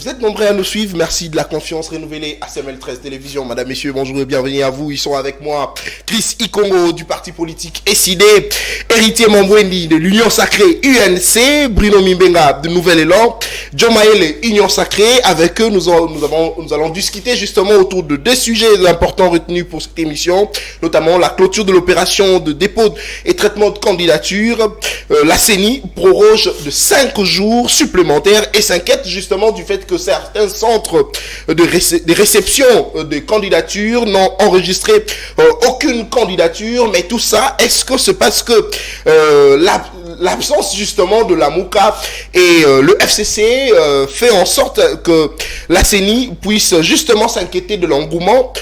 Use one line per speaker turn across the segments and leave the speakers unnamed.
Vous êtes nombreux à nous suivre. Merci de la confiance renouvelée à CML13 Télévision. Madame, messieurs, bonjour et bienvenue à vous. Ils sont avec moi Chris Ikongo du parti politique SID, Héritier Mambwendi de l'Union Sacrée UNC, Bruno Mimbenga de Nouvel Élan, John Maël Union Sacrée. Avec eux, nous allons discuter justement autour de deux sujets importants retenus pour cette émission, notamment la clôture de l'opération de dépôt et traitement de candidature. La CENI proroge de 5 jours supplémentaires et s'inquiète justement du fait que certains centres de réception de candidatures n'ont enregistré aucune candidature. Mais tout ça, est-ce que c'est parce que l'absence justement de la MOUCA et le FCC fait en sorte que la CENI puisse justement s'inquiéter de l'engouement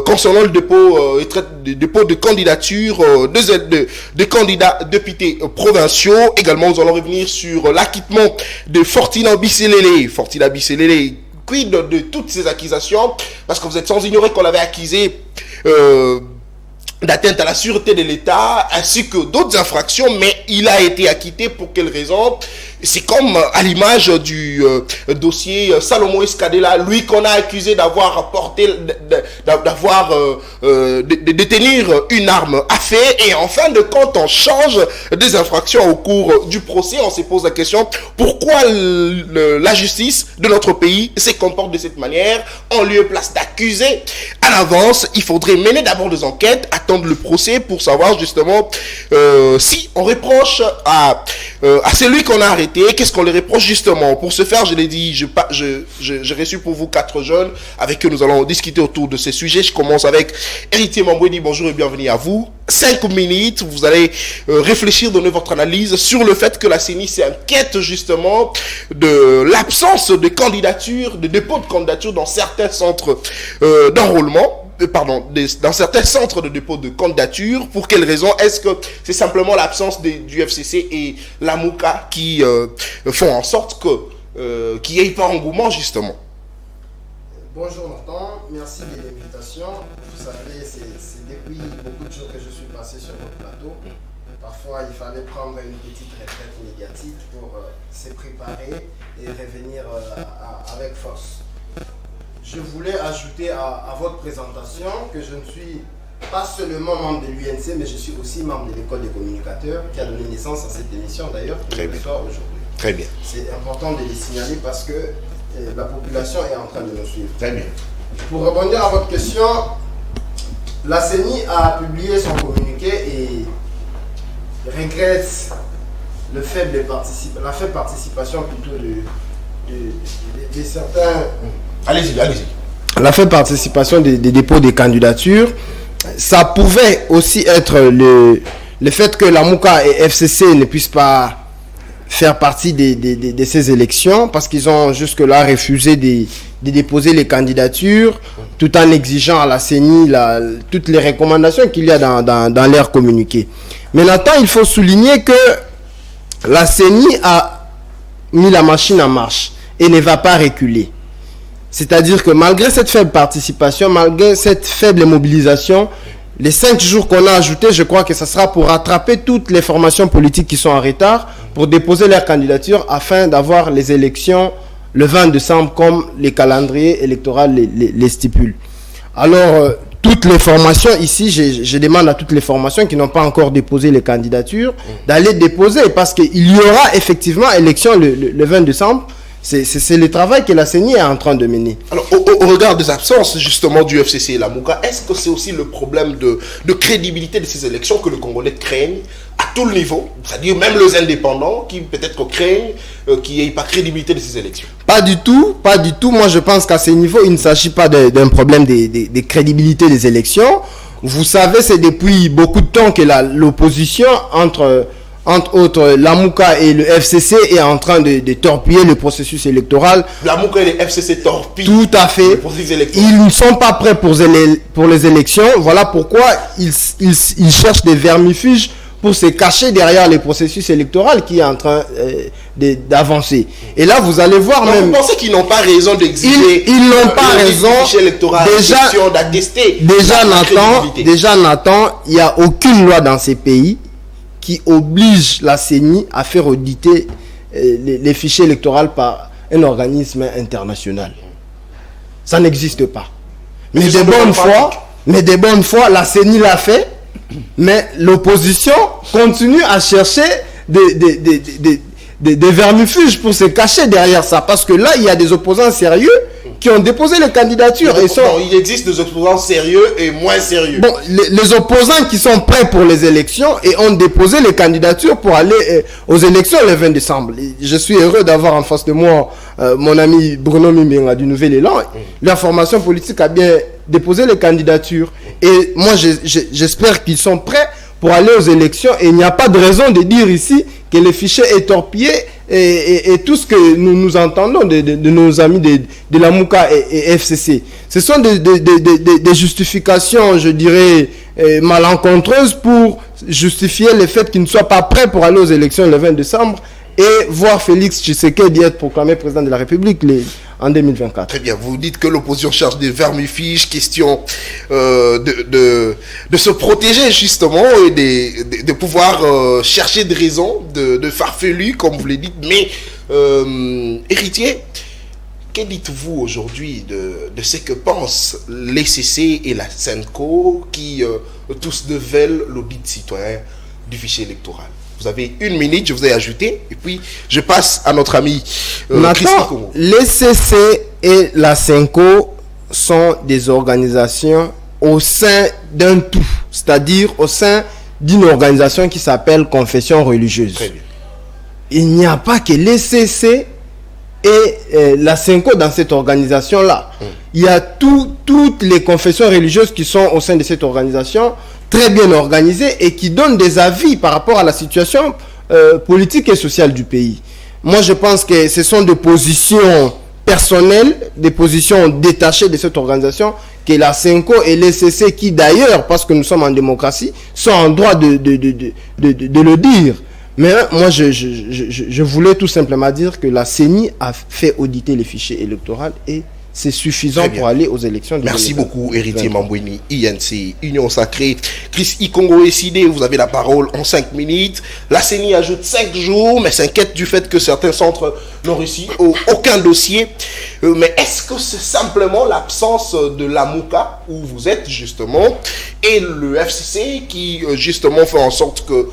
concernant le dépôt de candidature de candidats députés provinciaux. Également, nous allons revenir sur l'acquittement de Fortina Bisselele. Quid de toutes ces accusations, parce que vous êtes sans ignorer qu'on l'avait accusé d'atteinte à la sûreté de l'État, ainsi que d'autres infractions, mais il a été acquitté. Pour quelle raison? C'est comme à l'image du dossier Salomon Escadela, lui qu'on a accusé d'avoir de détenir une arme à feu, et en fin de compte on change des infractions au cours du procès. On se pose la question, pourquoi la justice de notre pays se comporte de cette manière? En lieu et place d'accuser à l'avance, il faudrait mener d'abord des enquêtes, attendre le procès pour savoir justement si on reproche à celui qu'on a arrêté, qu'est-ce qu'on les reproche justement. Pour ce faire, je l'ai dit, j'ai reçu pour vous 4 jeunes avec qui nous allons discuter autour de ces sujets. Je commence avec Héritier Mambwendi, bonjour et bienvenue à vous. 5 minutes, vous allez réfléchir, donner votre analyse sur le fait que la CENI s'inquiète justement de l'absence de candidature, de dépôt de candidature dans certains centres d'enrôlement. Dans certains centres de dépôt de candidature. Pour quelles raisons? Est-ce que c'est simplement l'absence du FCC et la MOUCA qui font en sorte qu'il n'y ait pas engouement justement?
Bonjour Nathan, merci de l'invitation. Vous savez, c'est depuis beaucoup de jours que je suis passé sur votre plateau. Parfois, il fallait prendre une petite retraite médiatique pour se préparer et revenir avec force. Je voulais ajouter à votre présentation que je ne suis pas seulement membre de l'UNC, mais je suis aussi membre de l'école des communicateurs qui a donné naissance à cette émission d'ailleurs que je reçois aujourd'hui.
Très bien.
C'est important de les signaler parce que la population est en train de nous suivre.
Très bien.
Pour rebondir à votre question, la CENI a publié son communiqué et regrette la faible participation plutôt de certains...
Allez-y.
La faible participation des dépôts des candidatures, ça pouvait aussi être le fait que la MOUCA et FCC ne puissent pas faire partie de ces élections parce qu'ils ont jusque-là refusé de déposer les candidatures tout en exigeant à la CENI toutes les recommandations qu'il y a dans leur communiqué. Mais maintenant, il faut souligner que la CENI a mis la machine en marche et ne va pas reculer. C'est-à-dire que malgré cette faible participation, malgré cette faible mobilisation, les 5 jours qu'on a ajoutés, je crois que ce sera pour rattraper toutes les formations politiques qui sont en retard pour déposer leur candidature afin d'avoir les élections le 20 décembre comme les calendriers électoraux les stipulent. Alors, toutes les formations ici, je demande à toutes les formations qui n'ont pas encore déposé les candidatures d'aller déposer parce qu'il y aura effectivement élection le 20 décembre. C'est le travail que la CENI est en train de mener.
Alors, au regard des absences justement du FCC et la MOUCA, est-ce que c'est aussi le problème de crédibilité de ces élections que les Congolais craignent à tout le niveau? C'est-à-dire même les indépendants qui peut-être craignent qu'il n'y ait pas de crédibilité de ces élections?
Pas du tout. Moi, je pense qu'à ce niveau, il ne s'agit pas d'un problème de crédibilité des élections. Vous savez, c'est depuis beaucoup de temps que l'opposition entre autres, la MOUCA et le FCC est en train de torpiller le processus électoral.
La MOUCA et le FCC torpillent
tout à fait.
Le processus électoral.
Ils ne sont pas prêts pour les élections. Voilà pourquoi ils cherchent des vermifuges pour se cacher derrière les processus électoraux qui est en train d'avancer. Et là, vous allez voir.
Donc, vous pensez qu'ils n'ont pas raison d'exiger
ils n'ont pas raison
d'attester
déjà Nathan, il n'y a aucune loi dans ces pays qui oblige la CENI à faire auditer les fichiers électoraux par un organisme international. Ça n'existe pas. Mais de bonne foi, la CENI l'a fait, mais l'opposition continue à chercher des vermifuges pour se cacher derrière ça. Parce que là, il y a des opposants sérieux qui ont déposé les candidatures.
Il existe des opposants sérieux et moins sérieux.
Bon, les opposants qui sont prêts pour les élections et ont déposé les candidatures pour aller aux élections le 20 décembre. Je suis heureux d'avoir en face de moi mon ami Bruno Mimenga du Nouvel Élan. Leur formation politique a bien déposé les candidatures. Et moi, j'espère qu'ils sont prêts pour aller aux élections. Et il n'y a pas de raison de dire ici que les fichiers est torpillé et tout ce que nous entendons de nos amis de la MOUCA et FCC. Ce sont des justifications, je dirais, malencontreuses pour justifier le fait qu'ils ne soient pas prêts pour aller aux élections le 20 décembre et voir Félix Tshisekedi être proclamé président de la République en 2024.
Très bien, vous dites que l'opposition cherche des vermifuges, question de se protéger justement et de pouvoir chercher des raisons de farfelus, comme vous le dites. Mais, héritier, que dites-vous aujourd'hui de ce que pensent l'ECC et la SENCO qui tous veulent l'audit citoyen du fichier électoral? Vous avez 1 minute, je vous ai ajouté, et puis je passe à notre ami Chris Ikomo.
L'ECC et la SENCO sont des organisations au sein d'un tout, c'est-à-dire au sein d'une organisation qui s'appelle Confession religieuse.
Très bien.
Il n'y a pas que l'ECC et la SENCO dans cette organisation-là. Il y a toutes les confessions religieuses qui sont au sein de cette organisation, très bien organisées et qui donnent des avis par rapport à la situation politique et sociale du pays. Moi, je pense que ce sont des positions personnelles, des positions détachées de cette organisation, que la SENCO et l'ECC, qui d'ailleurs, parce que nous sommes en démocratie, sont en droit de le dire. Mais moi, je voulais tout simplement dire que la CENI a fait auditer les fichiers électoraux et c'est suffisant pour aller aux élections.
Merci beaucoup, héritier Mambweni, INC, Union Sacrée. Chris Ikongo SID, vous avez la parole en 5 minutes. La CENI ajoute 5 jours, mais s'inquiète du fait que certains centres n'ont reçu aucun dossier. Mais est-ce que c'est simplement l'absence de la MOUCA, où vous êtes justement, et le FCC qui justement fait en sorte que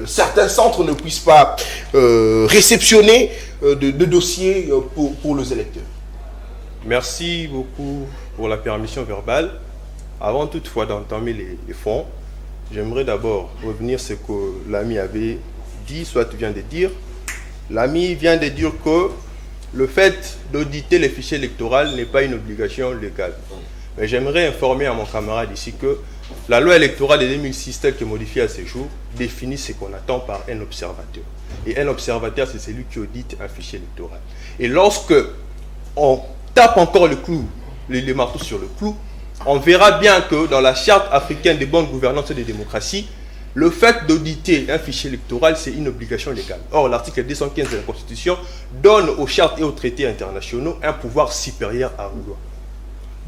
certains centres ne puissent pas réceptionner de dossiers pour les électeurs?
Merci beaucoup pour la permission verbale. Avant toutefois d'entamer les fonds, j'aimerais d'abord revenir sur ce que l'ami avait dit, soit vient de dire. L'ami vient de dire que le fait d'auditer les fichiers électoraux n'est pas une obligation légale. Mais j'aimerais informer à mon camarade ici que la loi électorale de 2006, telle que modifiée à ce jour, définit ce qu'on attend par un observateur. Et un observateur, c'est celui qui audite un fichier électoral. Et lorsque on tape encore le clou, les marteaux sur le clou, on verra bien que dans la charte africaine de bonne gouvernance et de démocratie, le fait d'auditer un fichier électoral, c'est une obligation légale. Or, l'article 215 de la Constitution donne aux chartes et aux traités internationaux un pouvoir supérieur à la loi.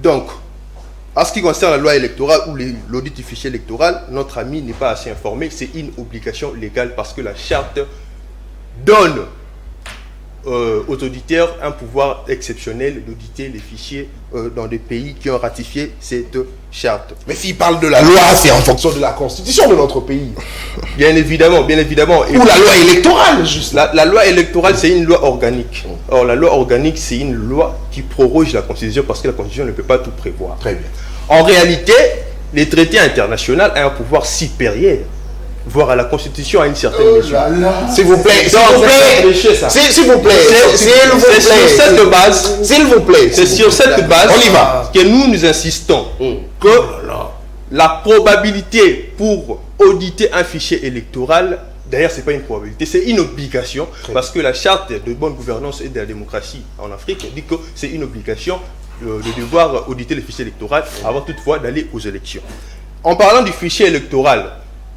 Donc, en ce qui concerne la loi électorale ou l'audit du fichier électoral, notre ami n'est pas assez informé, c'est une obligation légale parce que la charte donne aux auditeurs un pouvoir exceptionnel d'auditer les fichiers dans des pays qui ont ratifié cette charte.
Mais s'il parle de la loi, c'est en fonction de la constitution de notre pays.
Bien évidemment, bien évidemment.
Ou la loi électorale, juste.
La loi électorale, c'est une loi organique. Or, la loi organique, c'est une loi qui proroge la constitution parce que la constitution ne peut pas tout prévoir.
Très bien.
En réalité, les traités internationaux ont un pouvoir supérieur, voire à la Constitution à une certaine mesure.
S'il vous plaît, s'il vous plaît, s'il vous plaît,
c'est sur cette base,
s'il vous plaît,
c'est sur cette base
on y va.
Que nous insistons que la probabilité pour auditer un fichier électoral, d'ailleurs c'est pas une probabilité, c'est une obligation, parce que la charte de bonne gouvernance et de la démocratie en Afrique dit que c'est une obligation de devoir auditer le fichier électoral avant toutefois d'aller aux élections. En parlant du fichier électoral,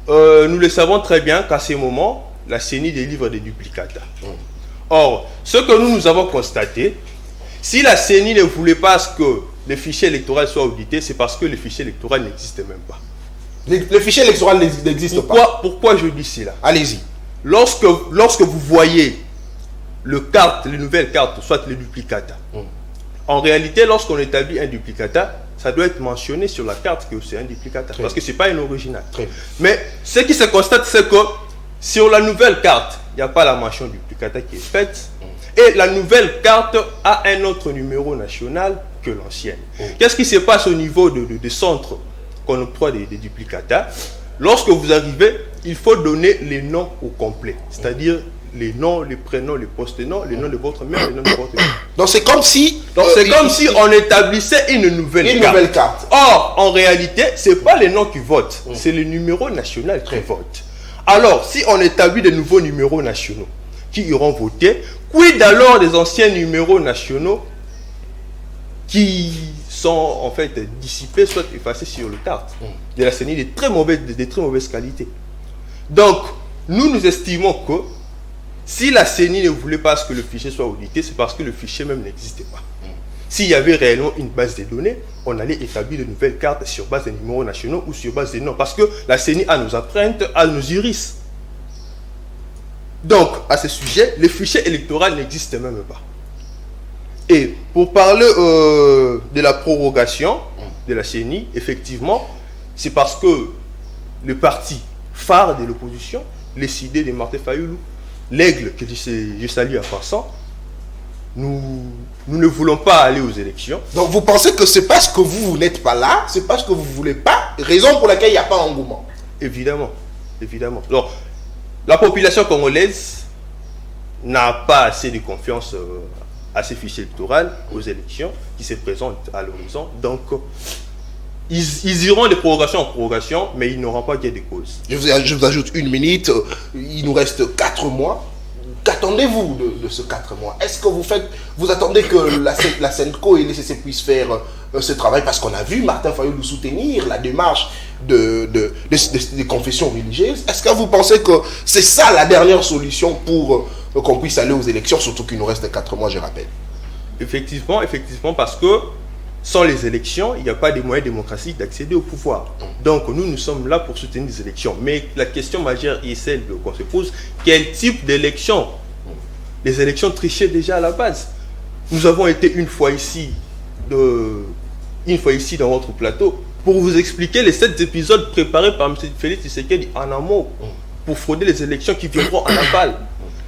nous le savons très bien qu'à ce moment, la CENI délivre des duplicata. Or, ce que nous avons constaté, si la CENI ne voulait pas que le fichier électoral soit audité, c'est parce que le fichier électoral n'existe même pas.
Le fichier électoral n'existe pas.
Pourquoi je dis cela?
Allez-y.
Lorsque vous voyez les nouvelles cartes, soit les duplicata. En réalité, lorsqu'on établit un duplicata, ça doit être mentionné sur la carte que c'est un duplicata, parce que ce n'est pas une originale. Mais ce qui se constate, c'est que sur la nouvelle carte, il n'y a pas la mention duplicata qui est faite, et la nouvelle carte a un autre numéro national que l'ancienne. Qu'est-ce qui se passe au niveau des centres qu'on octroie des duplicata? Lorsque vous arrivez, il faut donner les noms au complet, c'est-à-dire les noms, les prénoms, les post-noms, les noms de votre mère, les noms de votre père.
Donc c'est comme si...
si on établissait une nouvelle carte. Or, en réalité, ce n'est pas les noms qui votent, c'est le numéro national qui vote. Alors, si on établit de nouveaux numéros nationaux qui iront voter, quid alors des anciens numéros nationaux qui sont en fait dissipés, soit effacés sur le carte de la CENI de très mauvaise qualité. Donc, nous estimons que si la CENI ne voulait pas que le fichier soit audité, c'est parce que le fichier même n'existait pas. S'il y avait réellement une base de données, on allait établir de nouvelles cartes sur base des numéros nationaux ou sur base des noms. Parce que la CENI a nos empreintes, a nos iris. Donc, à ce sujet, le fichier électoral n'existe même pas. Et pour parler de la prorogation de la CENI, effectivement, c'est parce que le parti phare de l'opposition, les idées de Martin Fayoulou, l'aigle que je salue à passant, nous ne voulons pas aller aux élections.
Donc vous pensez que c'est parce que vous n'êtes pas là, c'est parce que vous ne voulez pas, raison pour laquelle il n'y a pas d'engouement?
Évidemment, évidemment. Alors, la population congolaise n'a pas assez de confiance à ces fichiers électoraux, aux élections qui se présentent à l'horizon. Donc, ils iront de prorogation en prorogation, mais ils n'auront pas gain de cause.
Je vous ajoute une minute, il nous reste 4 mois. Qu'attendez-vous de ce 4 mois? Est-ce que vous attendez que la SENCO et les CC puissent faire ce travail? Parce qu'on a vu Martin Fayoulou soutenir la démarche des confessions religieuses. Est-ce que vous pensez que c'est ça la dernière solution pour qu'on puisse aller aux élections, surtout qu'il nous reste 4 mois, je rappelle?
Effectivement, parce que sans les élections, il n'y a pas de moyens démocratiques d'accéder au pouvoir. Donc nous sommes là pour soutenir les élections. Mais la question majeure est celle qu'on se pose, quel type d'élection? Les élections trichaient déjà à la base. Nous avons été une fois ici dans votre plateau pour vous expliquer les 7 épisodes préparés par M. Félix Tshisekedi en amont pour frauder les élections qui viendront en aval.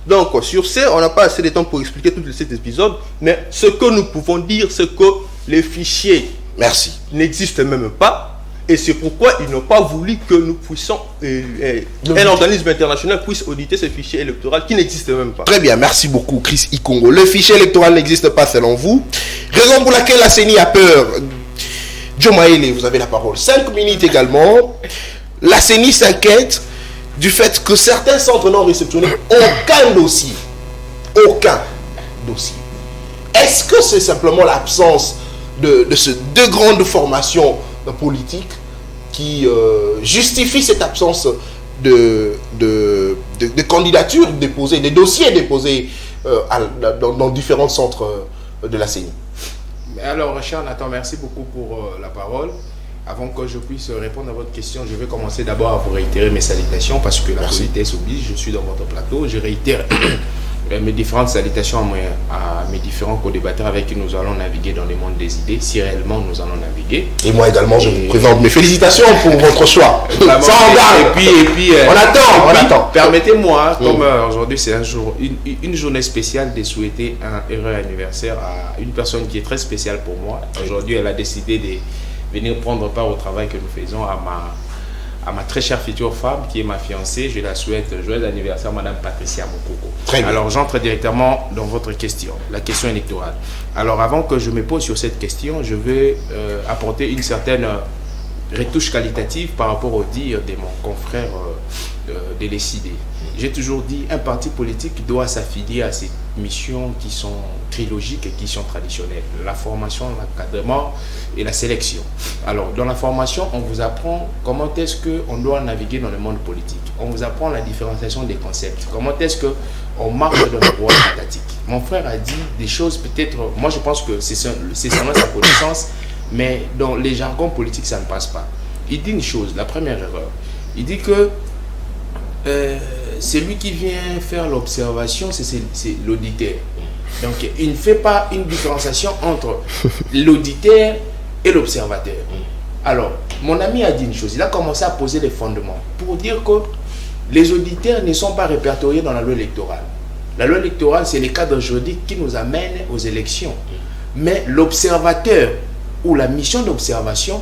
Donc sur ce, on n'a pas assez de temps pour expliquer tous les 7 épisodes, mais ce que nous pouvons dire, c'est que les fichiers n'existent même pas, et c'est pourquoi ils n'ont pas voulu que nous puissions, un organisme international puisse auditer ce fichier électoral qui n'existe même pas.
Très bien, merci beaucoup Chris Ikongo. Le fichier électoral n'existe pas selon vous, raison pour laquelle la CENI a peur. Joe Maele, vous avez la parole. 5 minutes également. La CENI s'inquiète du fait que certains centres n'ont réceptionné aucun dossier. Aucun dossier. Est-ce que c'est simplement l'absence de ces 2 grandes formations politiques qui justifie cette absence de candidatures déposées, des dossiers déposés dans différents centres de la CENI?
Alors, cher Nathan, merci beaucoup pour la parole. Avant que je puisse répondre à votre question, je vais commencer d'abord à vous réitérer mes salutations parce que la politesse oblige, je suis dans votre plateau. Je réitère mes différentes salutations à mes différents co-débatteurs avec qui nous allons naviguer dans le monde des idées, si réellement nous allons naviguer.
Et moi également, je vous présente mes félicitations pour votre choix. Ça en
et puis
on attend.
Permettez-moi, comme aujourd'hui c'est une journée spéciale, de souhaiter un heureux anniversaire à une personne qui est très spéciale pour moi. Aujourd'hui, elle a décidé de venir prendre part au travail que nous faisons à ma très chère future femme qui est ma fiancée. Je la souhaite joyeux anniversaire, Madame Patricia Mokoko. Alors j'entre directement dans votre question, la question électorale. Alors avant que je me pose sur cette question, je vais apporter une certaine retouche qualitative par rapport au dire de mon confrère de l'ECID. J'ai toujours dit un parti politique doit s'affilier à ces missions qui sont trilogiques et qui sont traditionnelles. La formation, l'encadrement et la sélection. Alors, dans la formation, on vous apprend comment est-ce qu'on doit naviguer dans le monde politique. On vous apprend la différenciation des concepts. Comment est-ce qu'on marche dans le rôle tactique. Mon frère a dit des choses peut-être, moi je pense que c'est seulement sa connaissance, mais dans les jargons politiques, ça ne passe pas. Il dit une chose, la première erreur. Il dit que celui qui vient faire l'observation, c'est l'auditeur. Donc, il ne fait pas une différenciation entre l'auditeur et l'observateur. Alors, mon ami a dit une chose, il a commencé à poser les fondements pour dire que les auditeurs ne sont pas répertoriés dans la loi électorale. La loi électorale, c'est les cadres juridiques qui nous amènent aux élections. Mais l'observateur ou la mission d'observation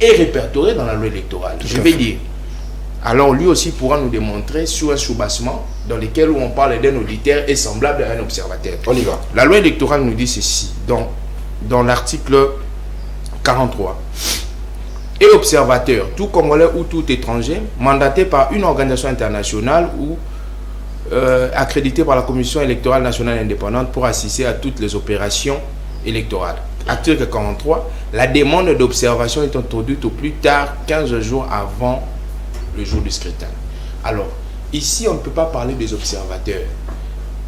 est répertoriée dans la loi électorale. Je vais dire. Alors lui aussi pourra nous démontrer sur un soubassement dans lequel on parle d'un auditeur est semblable à un observateur.
On y va.
La loi électorale nous dit ceci, dans l'article 43. Et observateur, tout Congolais ou tout étranger, mandaté par une organisation internationale ou accrédité par la Commission électorale nationale indépendante pour assister à toutes les opérations électorales. Article 43, la demande d'observation est introduite au plus tard 15 jours avant le jour du scrutin. Alors, ici, on ne peut pas parler des observateurs.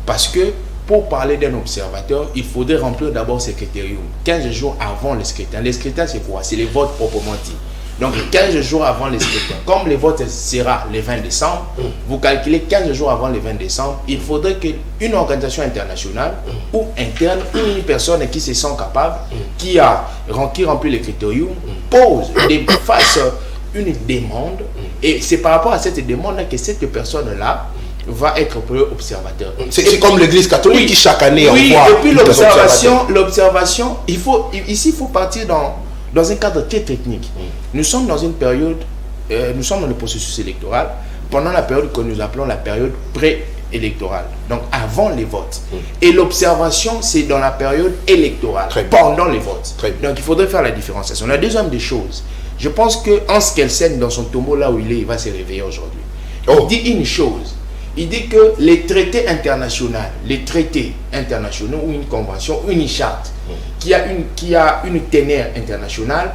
Parce que, pour parler d'un observateur, il faudrait remplir d'abord ces critériums. 15 jours avant le scrutin. Les scrutins, c'est quoi? C'est les votes proprement dit. Donc, 15 jours avant les scrutins. Comme les votes sera le 20 décembre, vous calculez 15 jours avant le 20 décembre, il faudrait qu'une organisation internationale ou interne, une personne qui se sent capable, qui remplit les critériums, fasse une demande, et c'est par rapport à cette demande que cette personne-là va être observateur.
C'est comme l'église catholique qui chaque année envoie.
Et puis l'observation, il faut partir dans un cadre très technique. Nous sommes dans une période, nous sommes dans le processus électoral, pendant la période que nous appelons la période pré-électorale, donc avant les votes. Et l'observation, c'est dans la période électorale, pendant les votes. Donc il faudrait faire la différenciation. La deuxième des choses, je pense que Hans Kelsen, dans son tombeau là où il est, il va se réveiller aujourd'hui. Il dit une chose. Il dit que les traités internationaux ou une convention, ou une charte qui a une teneur internationale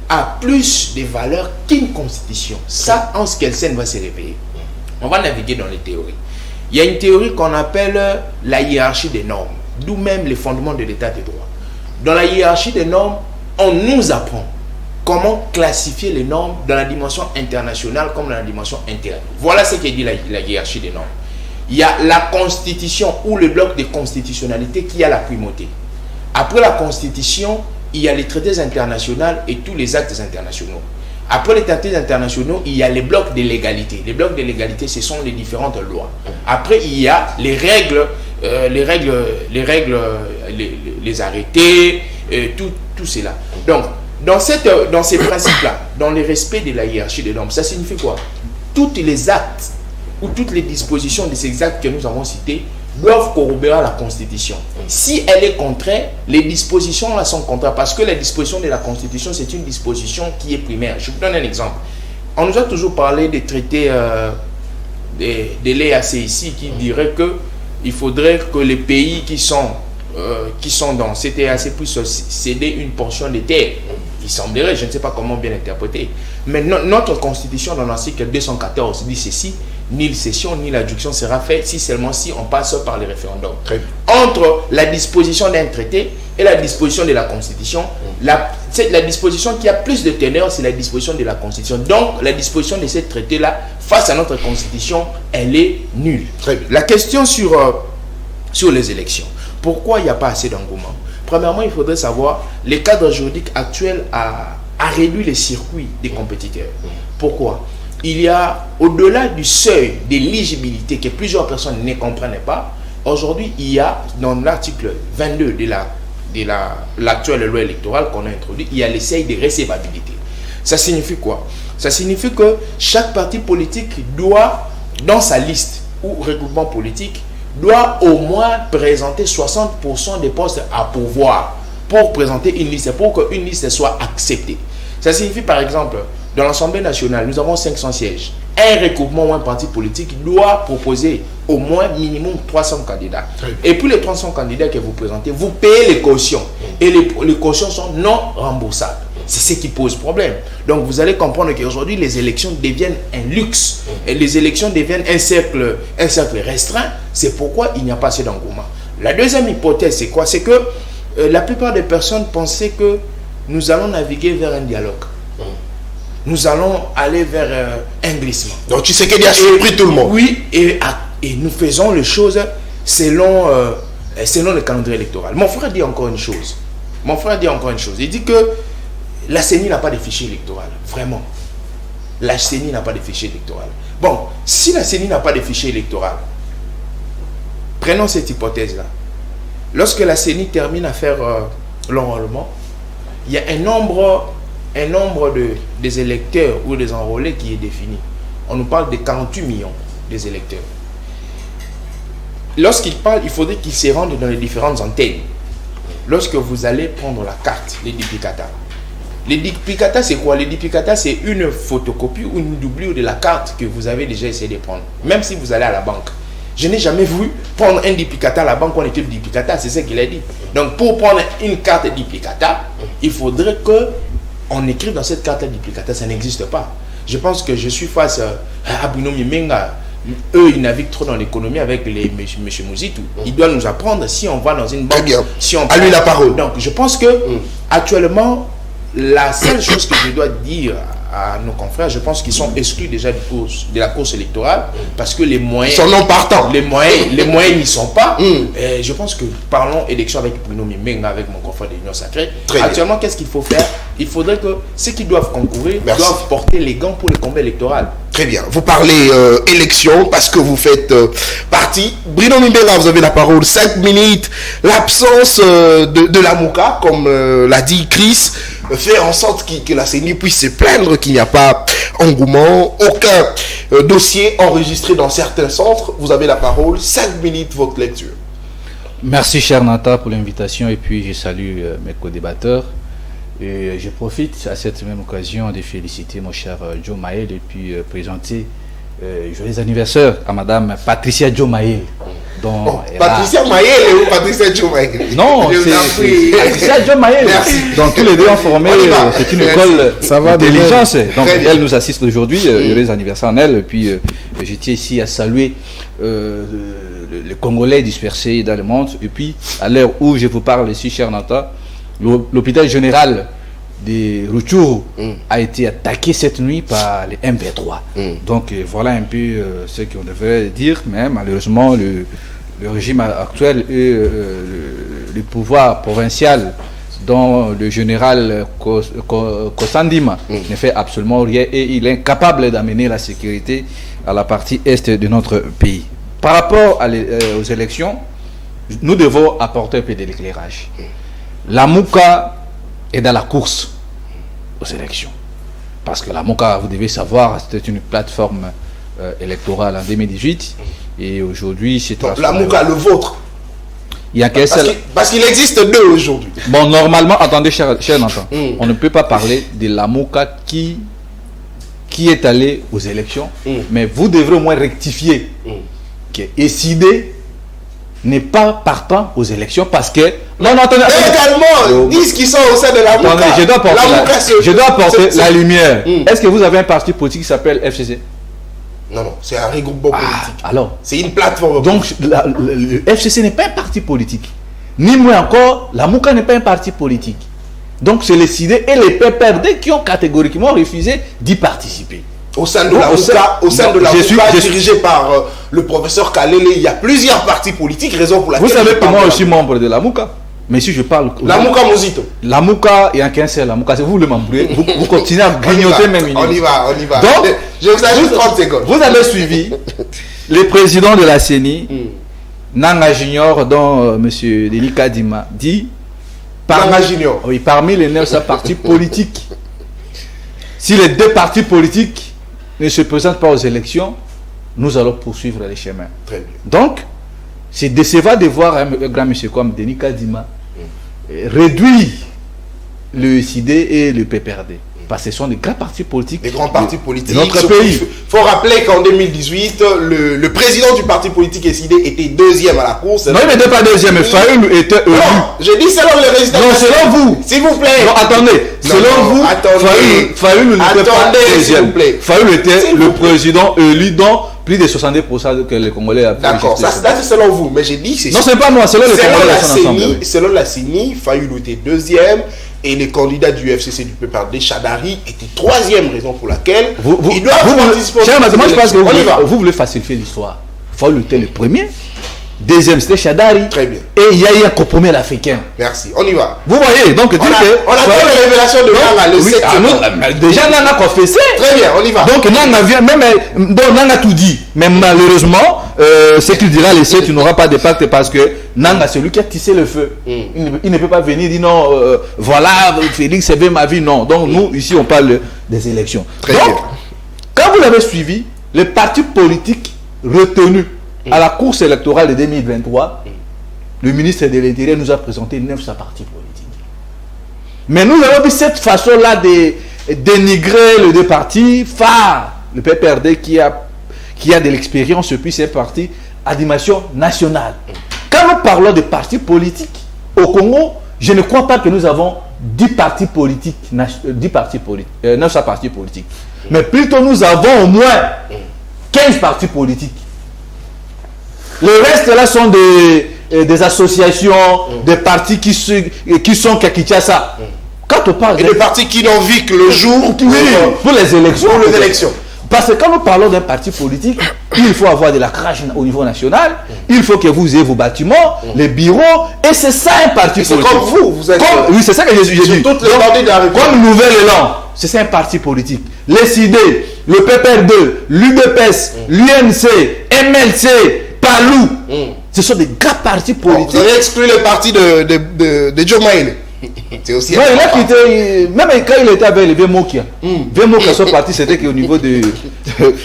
a plus de valeur qu'une constitution. Ça, Hans Kelsen va se réveiller. On va naviguer dans les théories. Il y a une théorie qu'on appelle la hiérarchie des normes, d'où même les fondements de l'état de droit. Dans la hiérarchie des normes, on nous apprend comment classifier les normes dans la dimension internationale comme dans la dimension interne. Voilà ce que dit la hiérarchie des normes. Il y a la constitution ou le bloc de constitutionnalité qui a la primauté. Après la constitution, il y a les traités internationaux et tous les actes internationaux. Après les traités internationaux, il y a les blocs de légalité. Les blocs de légalité, ce sont les différentes lois. Après, il y a les règles, les arrêtés, tout cela. Donc, dans ces principes-là, dans le respect de la hiérarchie des normes, ça signifie quoi? Tous les actes ou toutes les dispositions de ces actes que nous avons cités doivent corroborer la Constitution. Si elle est contraire, les dispositions là sont contraires, parce que la disposition de la Constitution, c'est une disposition qui est primaire. Je vous donne un exemple. On nous a toujours parlé des traités de l'EAC ici, qui dirait qu'il faudrait que les pays qui sont dans cette EAC puissent céder une portion des terres. Il semblerait, je ne sais pas comment bien interpréter, mais notre Constitution dans l'article 214 dit ceci: ni la cession ni l'adjonction sera faite si seulement si on passe par les référendums. Entre la disposition d'un traité et la disposition de la Constitution, la disposition qui a plus de teneur, c'est la disposition de la Constitution. Donc, la disposition de ce traité-là, face à notre Constitution, elle est nulle. La question sur les élections. Pourquoi il n'y a pas assez d'engouement? Premièrement, il faudrait savoir, le cadre juridique actuel a réduit les circuits des compétiteurs. Pourquoi? Il y a, au-delà du seuil d'éligibilité que plusieurs personnes ne comprennent pas, aujourd'hui, il y a, dans l'article 22 de l'actuelle loi électorale qu'on a introduit, il y a le seuil de recevabilité. Ça signifie quoi? Ça signifie que chaque parti politique doit, dans sa liste ou regroupement politique, doit au moins présenter 60% des postes à pourvoir pour présenter une liste, pour qu'une liste soit acceptée. Ça signifie par exemple, dans l'Assemblée nationale, nous avons 500 sièges. Un regroupement ou un parti politique doit proposer au moins minimum 300 candidats. Et puis les 300 candidats que vous présentez, vous payez les cautions. Et les cautions sont non remboursables. C'est ce qui pose problème. Donc vous allez comprendre qu'aujourd'hui, les élections deviennent un luxe. Et les élections deviennent un cercle restreint. C'est pourquoi il n'y a pas assez d'engouement. La deuxième hypothèse, c'est quoi? C'est que la plupart des personnes pensaient que nous allons naviguer vers un dialogue. nous allons aller vers un glissement.
Donc tu sais qu'il y a surpris tout le monde.
Oui, et nous faisons les choses selon le calendrier électoral. Mon frère dit encore une chose. Il dit que la CENI n'a pas de fichier électoral. Vraiment. La CENI n'a pas de fichier électoral. Bon, si la CENI n'a pas de fichier électoral, prenons cette hypothèse-là. Lorsque la CENI termine à faire l'enrôlement, il y a un nombre des électeurs ou des enrôlés qui est défini. On nous parle de 48 millions des électeurs. Lorsqu'ils parlent, il faudrait qu'ils se rendent dans les différentes antennes. Lorsque vous allez prendre la carte, les duplicata. Les duplicata, c'est quoi? Les duplicata, c'est une photocopie ou une doublure de la carte que vous avez déjà essayé de prendre. Même si vous allez à la banque. Je n'ai jamais vu prendre un duplicata à la banque, on était le duplicata, c'est ce qu'il a dit. Donc pour prendre une carte duplicata, il faudrait qu'on écrive dans cette carte duplicata, ça n'existe pas. Je pense que je suis face à Bruno Mimenga. Eux, ils naviguent trop dans l'économie avec les M. Mouzitou. Il doit nous apprendre si on va dans une banque. Si on
à lui la parole.
Donc je pense que actuellement, la seule chose que je dois dire à nos confrères, je pense qu'ils sont exclus déjà de la course électorale parce que les moyens...
Ils sont non partants.
Les moyens n'y sont pas. Et je pense que parlons élection avec Bruno Mimenga, avec mon confrère de l'Union Sacrée. Actuellement, qu'est-ce qu'il faut faire? Il faudrait que ceux qui doivent concourir doivent porter les gants pour le combat électoral.
Très bien. Vous parlez élection parce que vous faites partie. Bruno Mimenga, vous avez la parole. 5 minutes. L'absence de la Mouka, comme l'a dit Chris, fait en sorte que la CENI puisse se plaindre qu'il n'y a pas engouement, aucun dossier enregistré dans certains centres. Vous avez la parole. 5 minutes, votre lecture.
Merci, cher Nata, pour l'invitation. Et puis, je salue mes co-débatteurs. Et je profite à cette même occasion de féliciter mon cher Joe Maël et puis présenter joyeux anniversaire à Madame Patricia Joe Maël.
Patricia Maël ou Patricia Joe Maël?
Non, c'est Patricia Joe Maël. Donc tous les deux ont formé, c'est une école d'intelligence. Donc elle nous assiste aujourd'hui, joyeux anniversaire en elle. Et puis je tiens ici à saluer les Congolais dispersés dans le monde. Et puis à l'heure où je vous parle ici, cher Nata, l'hôpital général de Rutshuru a été attaqué cette nuit par les M23. Donc voilà un peu ce qu'on devrait dire, mais malheureusement le régime actuel et le pouvoir provincial dont le général Kosandima ne fait absolument rien et il est incapable d'amener la sécurité à la partie est de notre pays. Par rapport aux élections, nous devons apporter un peu de l'éclairage. La Mouka est dans la course aux élections. Parce que la Mouka, vous devez savoir, c'était une plateforme électorale en 2018. Et aujourd'hui, c'est...
La Mouka, le vôtre.
Il y a qu'un seul...
Parce qu'il existe deux aujourd'hui.
Bon, normalement, attendez, cher Nathan, on ne peut pas parler de la Mouka qui est allé aux élections. Mais vous devrez au moins rectifier que ECD n'est pas partant aux élections parce que... Non, attendez.
Également, disent qu'ils sont au sein de la Mouka.
Attendez, je dois apporter la lumière. Est-ce que vous avez un parti politique qui s'appelle FCC?
Non, c'est un regroupement politique.
Alors,
c'est une plateforme.
Donc, le FCC n'est pas un parti politique. Ni moins encore, la Mouka n'est pas un parti politique. Donc, c'est les CID et les PPRD qui ont catégoriquement refusé d'y participer.
Au sein de la Mouka, dirigée par le professeur Kalele, il y a plusieurs partis politiques, raison pour laquelle...
Vous savez que moi je suis membre de la Mouka. Mais si je parle...
La Mouka Mozito.
La Mouka, il y a qu'un seul. La Mouka, c'est vous le membre. Vous continuez à grignoter même une...
On y va.
Donc,
je vous ajoute 30 secondes.
Vous avez suivi les présidents de la CENI, Nanga Junior, dont M. Denis Kadima dit...
Nanga Junior.
Oui, parmi les 9 partis politiques, si les 2 partis politiques ne se présentent pas aux élections, nous allons poursuivre les chemins.
Très bien.
Donc, c'est décevant de voir un grand monsieur comme Denis Kadima réduire le SID et le PPRD. Parce que ce sont des grands partis politiques.
Des grands partis politiques
de notre pays.
Il faut rappeler qu'en 2018, le président du parti politique SID était deuxième à la course.
Non, il n'était pas deuxième, mais Fayoulou était élu.
Non, j'ai dit selon les résultats.
Non, selon vous.
S'il vous plaît.
Non, attendez. Selon vous, Fayoulou n'était pas deuxième. Fayoulou était le président élu dont plus de 70% que les Congolais a fait.
D'accord, ça c'est selon vous, mais j'ai dit c'est...
Non, c'est pas moi, selon les Congolais.
Selon la CENI, Fayulu était deuxième et les candidats du FCC du PPRD, Chadari, était troisième, raison pour laquelle ils doivent participer.
Cher Mathieu, je pense que vous voulez faciliter l'histoire. Fayulu était le premier. Deuxième, c'était Chadari.
Très bien.
Et il y a eu un compromis africain.
Merci, on y va.
Vous voyez, donc
on a fait les révélations de Nanga le 7.
Déjà, Nanga a confessé.
Très bien, on y va.
Donc Nanga vient, Nanga a tout dit. Mais malheureusement, ce qu'il dira le 7, tu n'auras pas de pacte parce que Nanga, c'est lui qui a tissé le feu. Il ne peut pas venir dire non, voilà, Félix, c'est bien ma vie. Non. Donc nous, ici, on parle des élections.
Très bien.
Quand vous l'avez suivi, les partis politiques retenus à la course électorale de 2023, le ministre de l'Intérieur nous a présenté 9 partis politiques. Mais nous avons vu cette façon-là de dénigrer les deux partis phares. Le PPRD qui a de l'expérience, puis c'est un parti à dimension nationale. Quand nous parlons de partis politiques au Congo, je ne crois pas que nous avons 10 partis politiques, 9 partis politiques. Mais plutôt nous avons au moins 15 partis politiques. Le reste là sont des associations, des partis qui sont qu'à Kinshasa. Quand on parle
des partis qui n'ont vu que le jour
pour les élections.
Pour les élections.
Parce que quand nous parlons d'un parti politique, il faut avoir de la crage au niveau national, il faut que vous ayez vos bâtiments, les bureaux, et c'est ça un parti politique.
C'est comme vous êtes...
oui, c'est ça que j'ai dit.
Comme
Nouvel Élan, c'est ça un parti politique. Les CID, le PPR2, l'UDPS, l'UNC, MLC, Palou, ce sont des grands partis politiques.
Vous avez exclu le parti de Joe Maïle. C'est aussi.
Non, il a quitté, même quand il était avec les Vémokia. Vémokia, son parti, c'était qu'au niveau de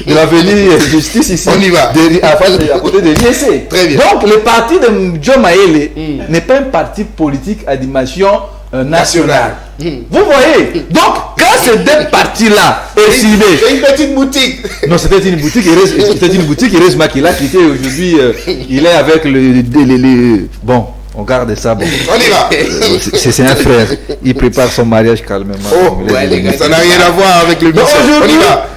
l'avenue Justice ici.
On y va.
À côté de l'IEC.
Très bien.
Donc, le parti de Joe Maïle n'est pas un parti politique à dimension nationale. Vous voyez? Donc, quand ces deux partis-là est ciblé.
C'est une petite boutique.
Non, c'était une boutique. Heureusement qu'il a quitté aujourd'hui. Il est avec bon. On garde ça. Bon.
On y va.
C'est un frère. Il prépare son mariage calmement.
Ça n'a rien à voir avec le business. On y va.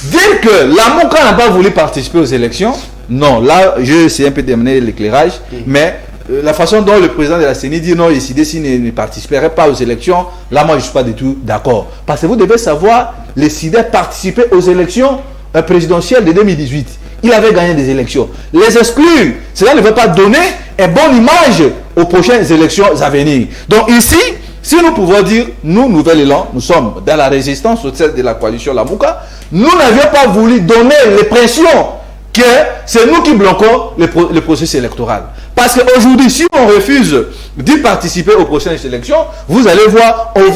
Dire que la Mouka n'a pas voulu participer aux élections, non, là, je sais un peu d'amener l'éclairage, mais la façon dont le président de la CENI dit non, s'il ne participerait pas aux élections, là, moi, je ne suis pas du tout d'accord. Parce que vous devez savoir, les CIDE participaient aux élections présidentielles de 2018. Il avait gagné des élections. Les exclure, cela ne veut pas donner une bonne image aux prochaines élections à venir. Donc ici, si nous pouvons dire, nous, Nouvel Élan, nous sommes dans la résistance au sein de la coalition Lamouka, nous n'avions pas voulu donner l'impression que c'est nous qui bloquons le processus électoral. Parce qu'aujourd'hui, si on refuse d'y participer aux prochaines élections, vous allez voir, on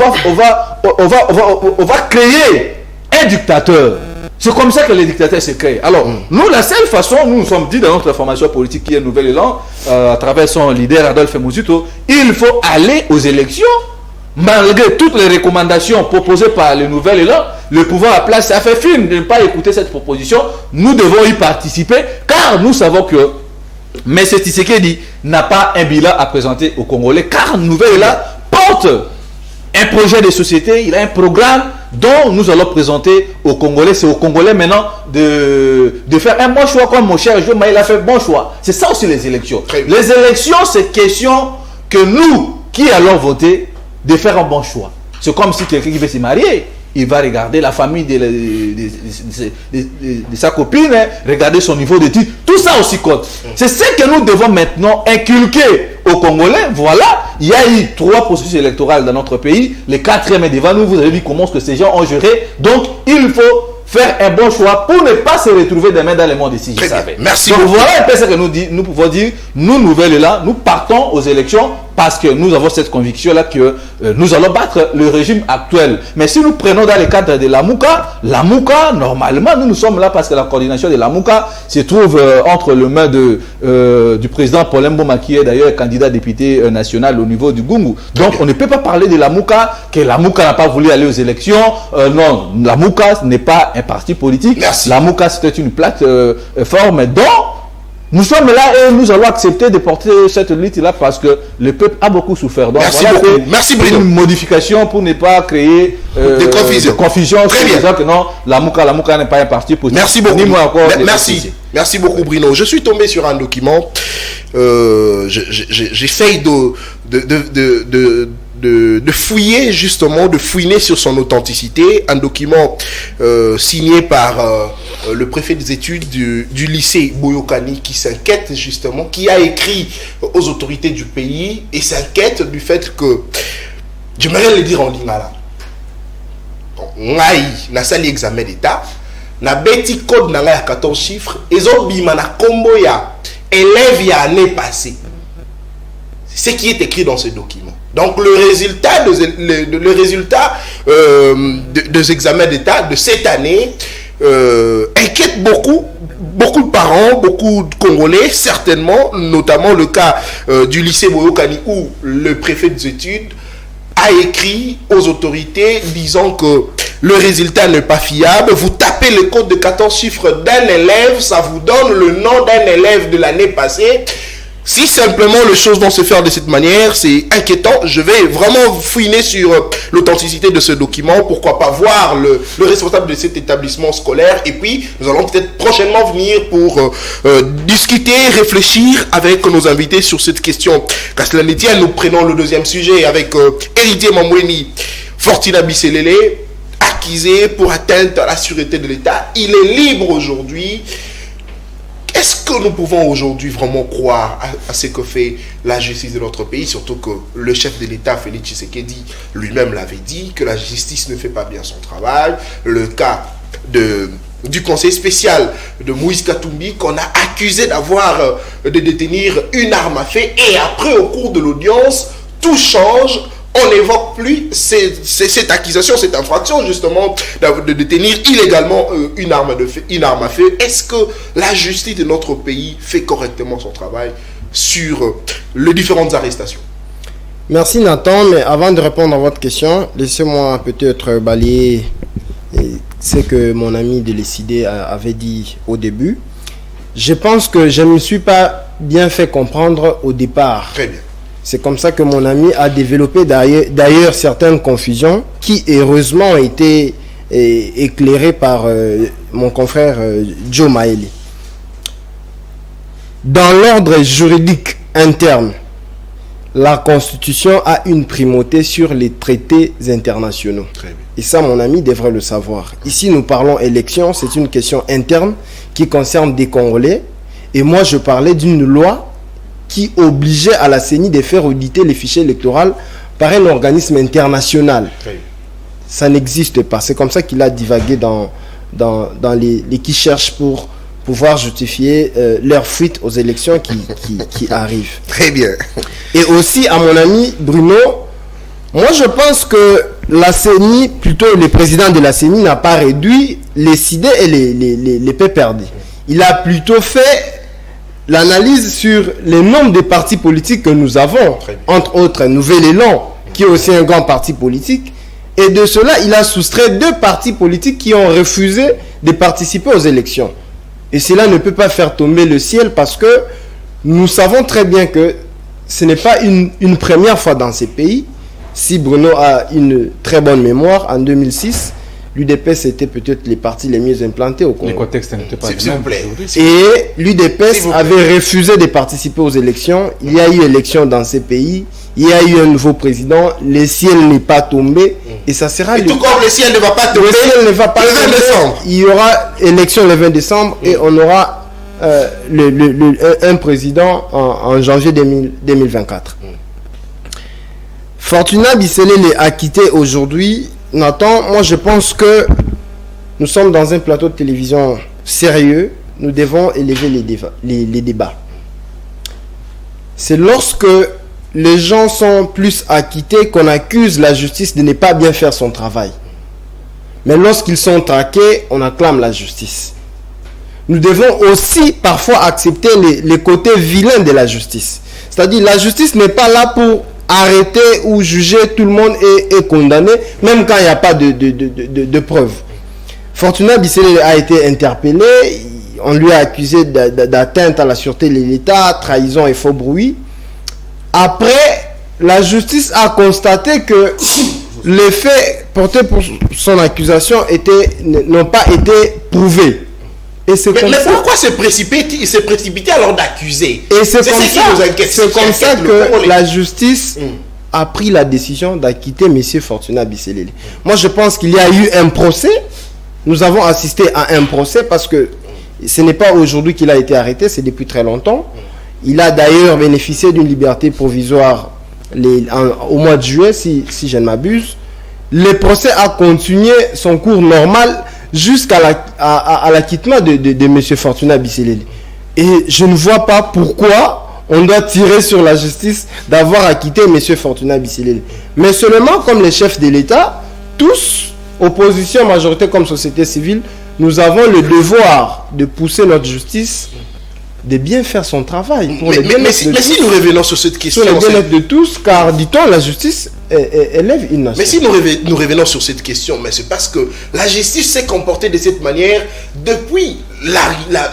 va créer un dictateur. C'est comme ça que les dictateurs se créent. Alors, nous, la seule façon, nous sommes dit dans notre formation politique qui est Nouvel Élan, à travers son leader Adolphe Mouzuto, il faut aller aux élections, malgré toutes les recommandations proposées par le Nouvel Élan, le pouvoir à place a fait fin de ne pas écouter cette proposition. Nous devons y participer, car nous savons que M. Tshisekedi n'a pas un bilan à présenter aux Congolais, car Nouvel Élan porte un projet de société, il a un programme dont nous allons présenter aux Congolais. C'est aux Congolais maintenant de faire un bon choix, comme mon cher Joe Maïle a fait un bon choix. C'est ça aussi les élections. Les élections, c'est question que nous, qui allons voter, de faire un bon choix. C'est comme si quelqu'un qui veut se marier, il va regarder la famille de sa copine, regarder son niveau d'études. Tout ça aussi compte. C'est ce que nous devons maintenant inculquer aux Congolais. Voilà, il y a eu 3 processus électoraux dans notre pays. Le 4e est devant nous. Vous avez vu comment que ces gens ont géré. Donc, il faut faire un bon choix pour ne pas se retrouver demain dans le monde ici.
Merci
beaucoup. Voilà un peu ce que nous pouvons dire. Nous, Nouvel Élan, nous partons aux élections parce que nous avons cette conviction-là que nous allons battre le régime actuel. Mais si nous prenons dans le cadre de la Mouka, normalement, nous sommes là parce que la coordination de la Mouka se trouve entre les mains du président Paul Mboma, qui est d'ailleurs candidat député national au niveau du Gungu. Donc, on ne peut pas parler de la Mouka, que la Mouka n'a pas voulu aller aux élections. Non, la Mouka n'est pas un parti politique.
Merci.
La Mouka, c'était une plateforme dont Nous sommes là et nous allons accepter de porter cette lutte-là parce que le peuple a beaucoup souffert. Donc,
merci beaucoup. Merci Bruno.
Une modification pour ne pas créer
de confusion.
Très bien. Que non, la Mouka n'est pas un parti politique.
Merci beaucoup.
Ni moi encore.
Merci beaucoup Bruno. Je suis tombé sur un document. J'essaye de fouiller justement, de fouiner sur son authenticité. Un document signé par le préfet des études du lycée Boyokani qui s'inquiète justement, qui a écrit aux autorités du pays et s'inquiète du fait que, j'aimerais le dire en lingala, ngai na sali examen d'état na beti code na ngai 14 chiffres ezobima na kombo ya élève ya année passée. C'est ce qui est écrit dans ce document. Donc le résultat des examens d'état de cette année inquiète beaucoup de parents, beaucoup de Congolais, certainement, notamment le cas du lycée Boyokani où le préfet des études a écrit aux autorités disant que le résultat n'est pas fiable. Vous tapez le code de 14 chiffres d'un élève, ça vous donne le nom d'un élève de l'année passée. Si simplement les choses vont se faire de cette manière, c'est inquiétant. Je vais vraiment fouiner sur l'authenticité de ce document. Pourquoi pas voir le responsable de cet établissement scolaire. Et puis, nous allons peut-être prochainement venir pour discuter, réfléchir avec nos invités sur cette question. Qu'à cela ne tienne, nous prenons le deuxième sujet avec Héritier Mambweni, Fortuna Bisselele, accusé pour atteinte à la sûreté de l'État. Il est libre aujourd'hui. Est-ce que nous pouvons aujourd'hui vraiment croire à ce que fait la justice de notre pays, surtout que le chef de l'État, Félix Tshisekedi, lui-même l'avait dit, que la justice ne fait pas bien son travail. Le cas du conseil spécial de Moïse Katumbi, qu'on a accusé d'avoir de détenir une arme à feu, et après, au cours de l'audience, tout change. On n'évoque plus cette accusation, cette infraction justement de détenir illégalement une arme à feu. Est-ce que la justice de notre pays fait correctement son travail sur les différentes arrestations?
Merci Nathan, mais avant de répondre à votre question, laissez-moi peut-être balayer ce que mon ami de l'ECD avait dit au début. Je pense que je ne me suis pas bien fait comprendre au départ.
Très bien.
C'est comme ça que mon ami a développé d'ailleurs certaines confusions qui heureusement ont été éclairées par mon confrère Joe Maele. Dans l'ordre juridique interne, la Constitution a une primauté sur les traités internationaux.
Très bien.
Et ça, mon ami devrait le savoir. Ici, nous parlons élection, c'est une question interne qui concerne des Congolais. Et moi, je parlais d'une loi qui obligeait à la CENI de faire auditer les fichiers électoraux par un organisme international. Ça n'existe pas. C'est comme ça qu'il a divagué dans les qui cherchent pour pouvoir justifier leur fuite aux élections qui arrivent.
Très bien.
Et aussi, à mon ami Bruno, moi je pense que la CENI, plutôt le président de la CENI n'a pas réduit les CID et les PPRD. Il a plutôt fait l'analyse sur le nombre de partis politiques que nous avons, entre autres Nouvel Élan, qui est aussi un grand parti politique, et de cela, il a soustrait 2 partis politiques qui ont refusé de participer aux élections. Et cela ne peut pas faire tomber le ciel parce que nous savons très bien que ce n'est pas une première fois dans ces pays. Si Bruno a une très bonne mémoire, en 2006, l'UDPS était peut-être les partis les mieux implantés au Congo.
Les contextes n'étaient pas
s'il vous plaît.
Et l'UDPS avait refusé de participer aux élections. Il y a eu élection dans ces pays. Il y a eu un nouveau président. Le ciel n'est pas tombé. Et ça sera...
Et tout comme le ciel ne va pas tomber,
le ciel ne va pas
le 20 décembre.
Il y aura élection le 20 décembre et on aura un président en janvier 2024. Fortuna Bisselele est acquitté aujourd'hui. Nathan, moi je pense que nous sommes dans un plateau de télévision sérieux. Nous devons élever les débats. C'est lorsque les gens sont plus acquittés qu'on accuse la justice de ne pas bien faire son travail. Mais lorsqu'ils sont traqués, on acclame la justice. Nous devons aussi parfois accepter les côtés vilains de la justice. C'est-à-dire la justice n'est pas là pour arrêter ou juger, tout le monde est condamné, même quand il n'y a pas de preuves. Fortuna Bisselele a été interpellé, on lui a accusé d'atteinte à la sûreté de l'État, trahison et faux bruit. Après, la justice a constaté que les faits portés pour son accusation n'ont pas été prouvés. Et
mais pourquoi se précipiter alors d'accuser?
Et c'est comme ça que la justice a pris la décision d'acquitter M. Fortuna Bisselele. Moi, je pense qu'il y a eu un procès. Nous avons assisté à un procès parce que ce n'est pas aujourd'hui qu'il a été arrêté, c'est depuis très longtemps. Il a d'ailleurs bénéficié d'une liberté provisoire au mois de juillet, si je ne m'abuse. Le procès a continué son cours normal jusqu'à l'acquittement de M. Fortuna Bisselele. Et je ne vois pas pourquoi on doit tirer sur la justice d'avoir acquitté M. Fortuna Bisselele. Mais seulement comme les chefs de l'État, tous, opposition, majorité comme société civile, nous avons le devoir de pousser notre justice de bien faire son travail.
Mais si nous revenons sur cette question...
Sur le bien-être de tous, car, dit-on, la justice élève une nation.
Mais si nous revenons sur cette question, mais c'est parce que la justice s'est comportée de cette manière depuis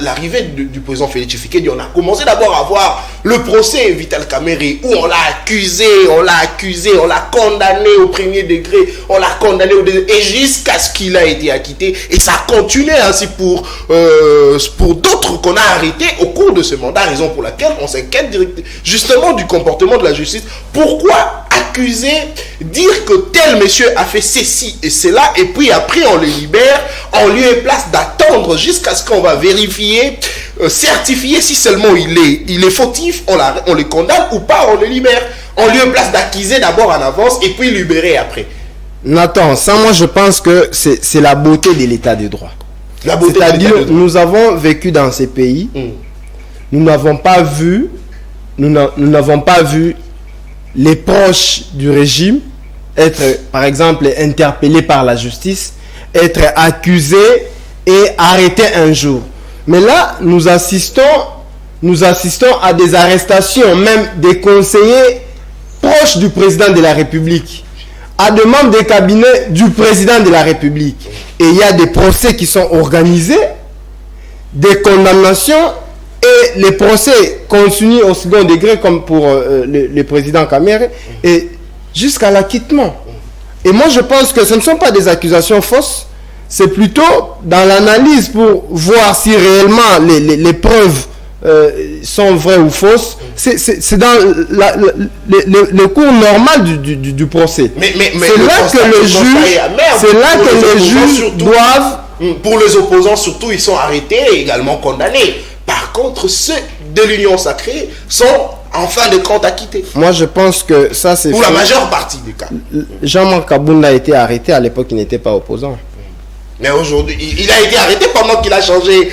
l'arrivée du président Félix Tshisekedi. On a commencé d'abord à voir le procès Vital Kamerhe où on l'a accusé, on l'a condamné au premier degré, on l'a condamné au deuxième, et jusqu'à ce qu'il a été acquitté. Et ça a continué ainsi pour d'autres qu'on a arrêtés au cours de ce mandat, raison pour laquelle on s'inquiète justement du comportement de la justice. Pourquoi accuser, dire que tel monsieur a fait ceci et cela, et puis après on le libère, en lieu et place d'attendre jusqu'à ce qu'on va vérifier, certifier si seulement il est fautif, on le condamne ou pas, on le libère, en lieu et place d'accuser d'abord en avance et puis libérer après.
Nathan, ça moi je pense que c'est la beauté de l'état de droit. C'est-à-dire, nous avons vécu dans ces pays, nous n'avons pas vu les proches du régime être, par exemple, interpellés par la justice, être accusés et arrêtés un jour. Mais là, nous assistons à des arrestations, même des conseillers proches du président de la République, à demande des cabinets du président de la République. Et il y a des procès qui sont organisés, des condamnations, et les procès continuent au second degré, comme pour le président Kamerhe, et jusqu'à l'acquittement. Et moi, je pense que ce ne sont pas des accusations fausses, c'est plutôt dans l'analyse pour voir si réellement les preuves sont vraies ou fausses. C'est dans le cours normal du procès. C'est là que les juges doivent...
Pour les opposants, surtout, ils sont arrêtés et également condamnés. Par contre, ceux de l'Union sacrée sont en fin de compte acquittés.
Moi, je pense que ça, c'est...
Pour la majeure partie des cas.
Jean-Marc Kabounda a été arrêté, à l'époque, il n'était pas opposant.
Mais aujourd'hui, il a été arrêté pendant qu'il a changé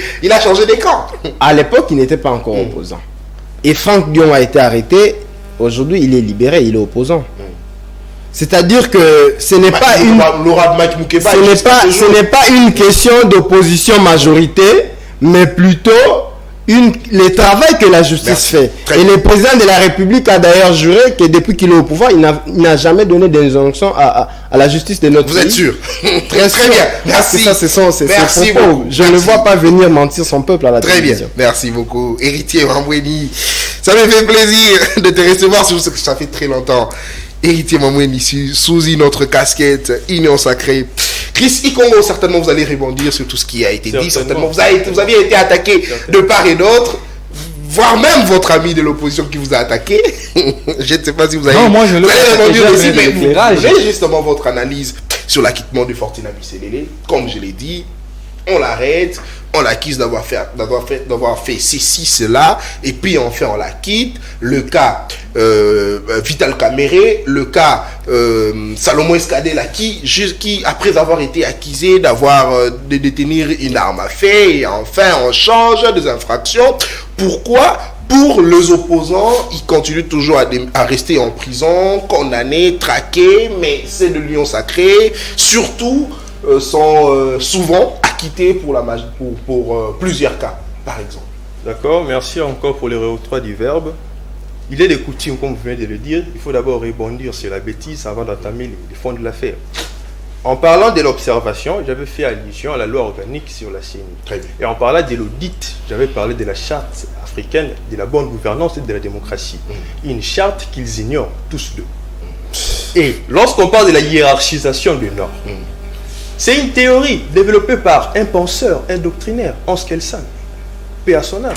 de camp.
À l'époque, il n'était pas encore opposant. Et Franck Dion a été arrêté, aujourd'hui, il est libéré, il est opposant. C'est-à-dire que ce n'est pas une question d'opposition majorité, mais plutôt le travail que la justice fait. Et le président de la République a d'ailleurs juré que depuis qu'il est au pouvoir, il n'a jamais donné d'injonction à la justice de notre pays.
Vous êtes sûr?
Très bien.
Merci.
Ça, c'est ses propos. Je ne vois pas venir mentir son peuple à la télévision.
Très bien. Merci beaucoup. Héritier Mambweni, ça me fait plaisir de te recevoir. Ça fait très longtemps. Héritier Mambweni, sous notre casquette Union Sacrée. Chris Ikongo, certainement vous allez rebondir sur tout ce qui a été dit. Certainement vous aviez été attaqué de part et d'autre, voire même votre ami de l'opposition qui vous a attaqué. Je ne sais pas si vous allez...
Non, moi je le
rebondir aussi, mais vous avez justement votre analyse sur l'acquittement de Fortuna Bisselele. Comme je l'ai dit, on l'arrête, on l'accuse d'avoir fait ceci, cela, et puis enfin on la quitte. Le cas Vital Kamerhe, le cas Salomon Escadela qui après avoir été accusé de détenir une arme à feu, et enfin on change des infractions. Pourquoi? Pour les opposants, ils continuent toujours à rester en prison, condamnés, traqués, mais c'est de l'Union sacrée, surtout sont souvent acquittés pour plusieurs cas, par exemple.
D'accord, merci encore pour les réoctrois du verbe. Il est de coutume, comme vous venez de le dire, il faut d'abord rebondir sur la bêtise avant d'entamer les fonds de l'affaire. En parlant de l'observation, j'avais fait allusion à la loi organique sur la CENI.
Très bien.
Et en parlant de l'audit, j'avais parlé de la charte africaine de la bonne gouvernance et de la démocratie. Une charte qu'ils ignorent tous deux. Et lorsqu'on parle de la hiérarchisation des normes, c'est une théorie développée par un penseur, un doctrinaire, Hans Kelsen, paix à son âme.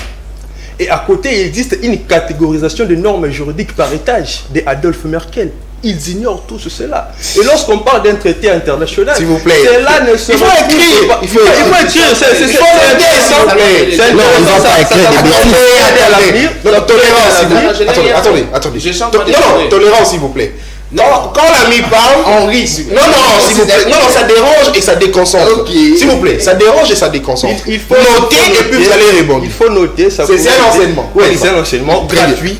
Et à côté, il existe une catégorisation des normes juridiques par étage de Adolf Merkel. Ils ignorent tout cela. Et lorsqu'on parle d'un traité international,
s'il vous plaît,
cela ne se
il faut écrire.
Il faut écrire. C'est intéressant. C'est
intéressant. Attendez. Non, tolérance, s'il vous plaît. Quand l'ami parle, on rit. Non, s'il vous plaît. Non, ça dérange et ça déconcentre. S'il vous plaît, ça dérange et ça déconcentre. Il faut noter et puis vous allez répondre.
Il faut noter. C'est
un enseignement.
Oui, c'est un enseignement gratuit.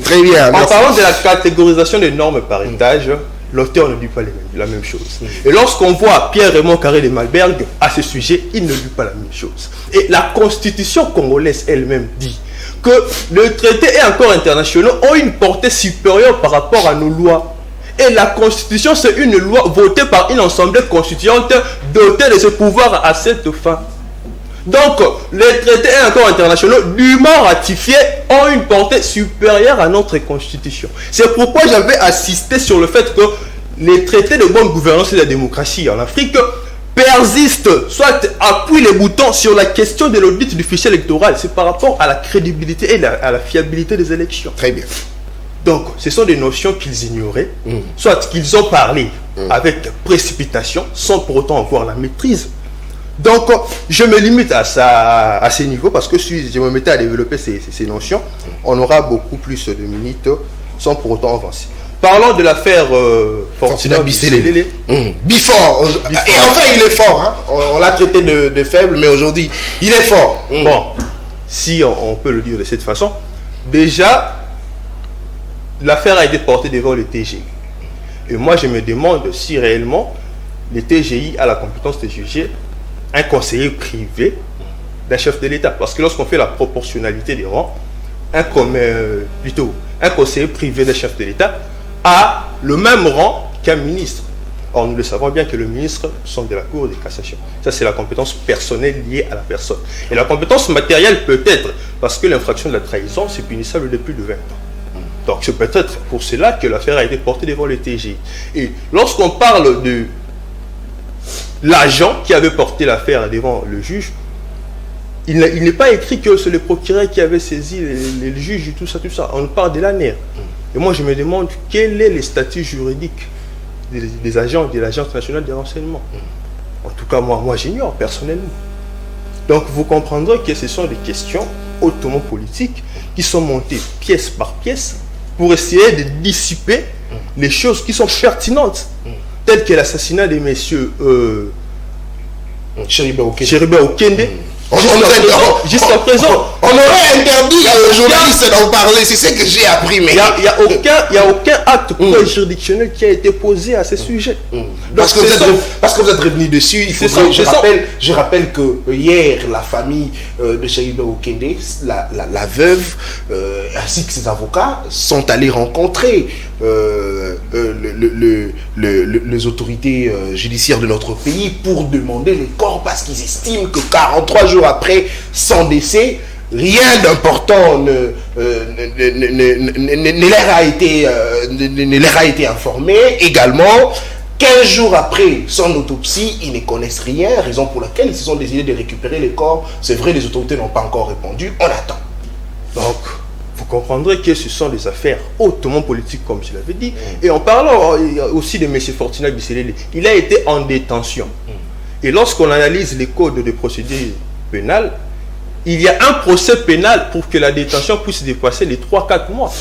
Très bien.
En parlant de la catégorisation des normes par étage, l'auteur ne dit pas la même chose. Et lorsqu'on voit Pierre-Raymond Carré de Malberg à ce sujet, il ne dit pas la même chose. Et la constitution congolaise elle-même dit que les traités et accords internationaux ont une portée supérieure par rapport à nos lois. Et la Constitution, c'est une loi votée par une assemblée constituante dotée de ce pouvoir à cette fin. Donc, les traités et accords internationaux dûment ratifiés ont une portée supérieure à notre Constitution. C'est pourquoi j'avais insisté sur le fait que les traités de bonne gouvernance et de la démocratie en Afrique persistent, soit appuient les boutons sur la question de l'audit du fichier électoral. C'est par rapport à la crédibilité et à la fiabilité des élections.
Très bien.
Donc, ce sont des notions qu'ils ignoraient, soit qu'ils ont parlé avec précipitation, sans pour autant avoir la maîtrise. Donc, je me limite à ces niveaux, parce que si je me mettais à développer ces notions, on aura beaucoup plus de minutes, sans pour autant avancer. Parlons de l'affaire Fortuna Bisselele.
Bifort. Et enfin, il est fort. Hein. On l'a traité de faible, mais aujourd'hui, il est fort.
Bon, si on peut le dire de cette façon, déjà, l'affaire a été portée devant le TGI. Et moi, je me demande si réellement le TGI a la compétence de juger un conseiller privé d'un chef de l'État. Parce que lorsqu'on fait la proportionnalité des rangs, un conseiller privé d'un chef de l'État a le même rang qu'un ministre. Or, nous le savons bien que les ministres sont de la Cour de cassation. Ça, c'est la compétence personnelle liée à la personne. Et la compétence matérielle peut-être, parce que l'infraction de la trahison, c'est punissable depuis de 20 ans. Donc c'est peut-être pour cela que l'affaire a été portée devant le TGI. Et lorsqu'on parle de l'agent qui avait porté l'affaire devant le juge, il n'est pas écrit que c'est le procureur qui avait saisi les juges et tout ça. On parle de l'ANER. Et moi je me demande quel est le statut juridique des agents de l'Agence nationale des renseignements. En tout cas, moi j'ignore personnellement. Donc vous comprendrez que ce sont des questions hautement politiques qui sont montées pièce par pièce pour essayer de dissiper les choses qui sont pertinentes, telles que l'assassinat des messieurs
Chériba
Okende. Jusqu'à présent,
on aurait interdit aux journalistes d'en parler, c'est ce que j'ai appris. Mais
il n'y a aucun acte juridictionnel qui a été posé à ce sujet.
Parce que vous êtes revenu dessus, je rappelle que hier, la famille de Chériba Okende, la veuve, ainsi que ses avocats, sont allés rencontrer les autorités judiciaires de notre pays pour demander les corps, parce qu'ils estiment que 43 jours après son décès, rien d'important ne leur a été informé. Également, 15 jours après son autopsie, ils ne connaissent rien, raison pour laquelle ils se sont décidés de récupérer les corps. C'est vrai, les autorités n'ont pas encore répondu, on attend.
Donc, vous comprendrez que ce sont des affaires hautement politiques, comme je l'avais dit. Et en parlant aussi de M. Fortuna Bisselele, il a été en détention. Et lorsqu'on analyse les codes de procédure pénale, il y a un procès pénal pour que la détention puisse dépasser les 3-4 mois.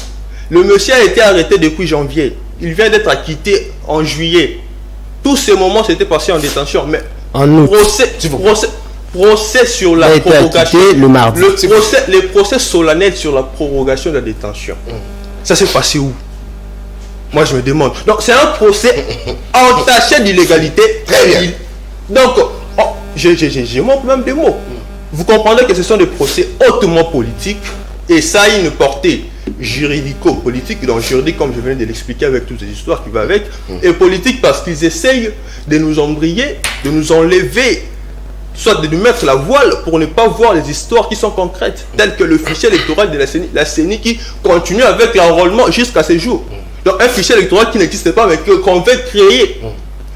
Le monsieur a été arrêté depuis janvier. Il vient d'être acquitté en juillet. Tous ces moments s'étaient passés en détention. Mais
en août.
Procès sur la prorogation.
Le mardi.
Les procès solennels sur la prorogation de la détention. Ça s'est passé où? Moi je me demande. Donc c'est un procès entaché d'illégalité.
Très bien.
Donc, je manque même des mots. Vous comprenez que ce sont des procès hautement politiques et ça a une portée juridico-politique, donc juridique comme je venais de l'expliquer avec toutes les histoires qui vont avec, et politique parce qu'ils essayent de nous embrayer, de nous enlever, soit de nous mettre la voile pour ne pas voir les histoires qui sont concrètes, telles que le fichier électoral de la CENI qui continue avec l'enrôlement jusqu'à ce jour. Donc un fichier électoral qui n'existe pas mais qu'on veut créer.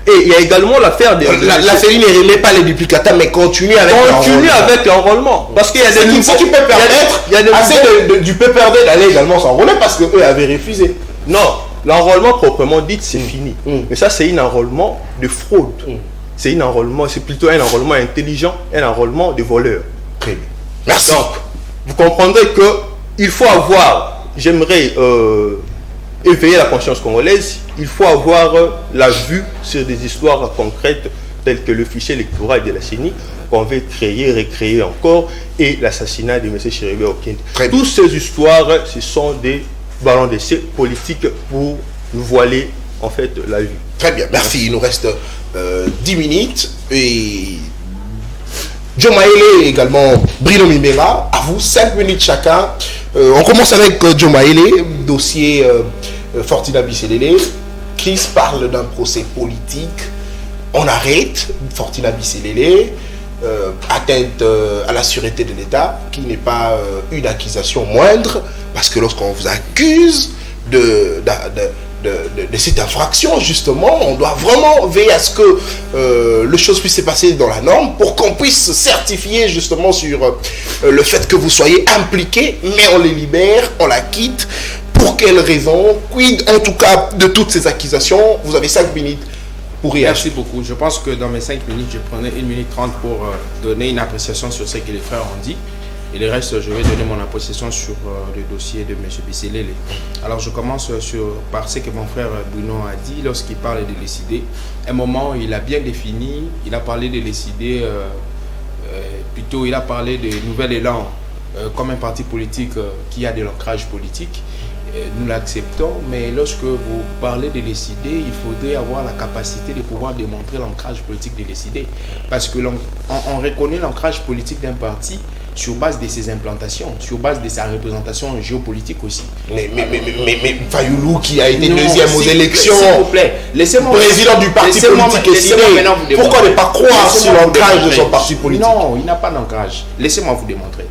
Et il y a également l'affaire de...
La CENI ne remet pas les duplicata, mais continue avec
l'enrôlement. Parce qu'il y a des
niveaux qui peuvent permettre assez du PPRD d'aller également s'enrôler parce qu'eux avaient refusé.
Non, l'enrôlement proprement dit, c'est fini. Mais ça, c'est un enrôlement de fraude. C'est plutôt un enrôlement intelligent, un enrôlement de voleurs.
Très bien. Merci.
Donc, vous comprendrez qu'il faut avoir, j'aimerais éveiller la conscience congolaise, il faut avoir la vue sur des histoires concrètes telles que le fichier électoral de la CENI qu'on veut créer, recréer encore, et l'assassinat de M. Chéribé Okende. Toutes ces histoires, ce sont des ballons d'essai politiques pour nous voiler en fait la vue.
Très bien, merci. Il nous reste 10 minutes et Joe Maele également, Bruno Mimela, à vous 5 minutes chacun. On commence avec Joe Maele, dossier Fortina Bisselele. Chris parle d'un procès politique. On arrête Fortina Bisselele, atteinte à la sûreté de l'État, qui n'est pas une accusation moindre, parce que lorsqu'on vous accuse de cette infraction, justement, on doit vraiment veiller à ce que les choses puissent se passer dans la norme pour qu'on puisse se certifier justement sur le fait que vous soyez impliqué, mais on les libère, on la quitte. Pour quelles raisons? Quid en tout cas de toutes ces accusations? Vous avez 5 minutes pour réagir.
Merci beaucoup. Je pense que dans mes 5 minutes, je prenais 1 minute 30 pour donner une appréciation sur ce que les frères ont dit. Et le reste, je vais donner mon appréciation sur le dossier de M. Bisselele. Alors, je commence par ce que mon frère Bruno a dit lorsqu'il parle de décider. À un moment, il a bien défini, il a parlé de décider, plutôt il a parlé de Nouvel Élan comme un parti politique qui a de l'ancrage politique. Nous l'acceptons, mais lorsque vous parlez de décider, il faudrait avoir la capacité de pouvoir démontrer l'ancrage politique de décider. Parce que on reconnaît l'ancrage politique d'un parti sur base de ses implantations, sur base de sa représentation géopolitique aussi.
Mais Fayoulou qui a été deuxième aux élections,
s'il vous plaît, laissez-moi,
président du parti politique décidé, pourquoi ne pas croire sur l'ancrage de son parti politique?
Non, il n'a pas d'ancrage. Laissez-moi vous démontrer.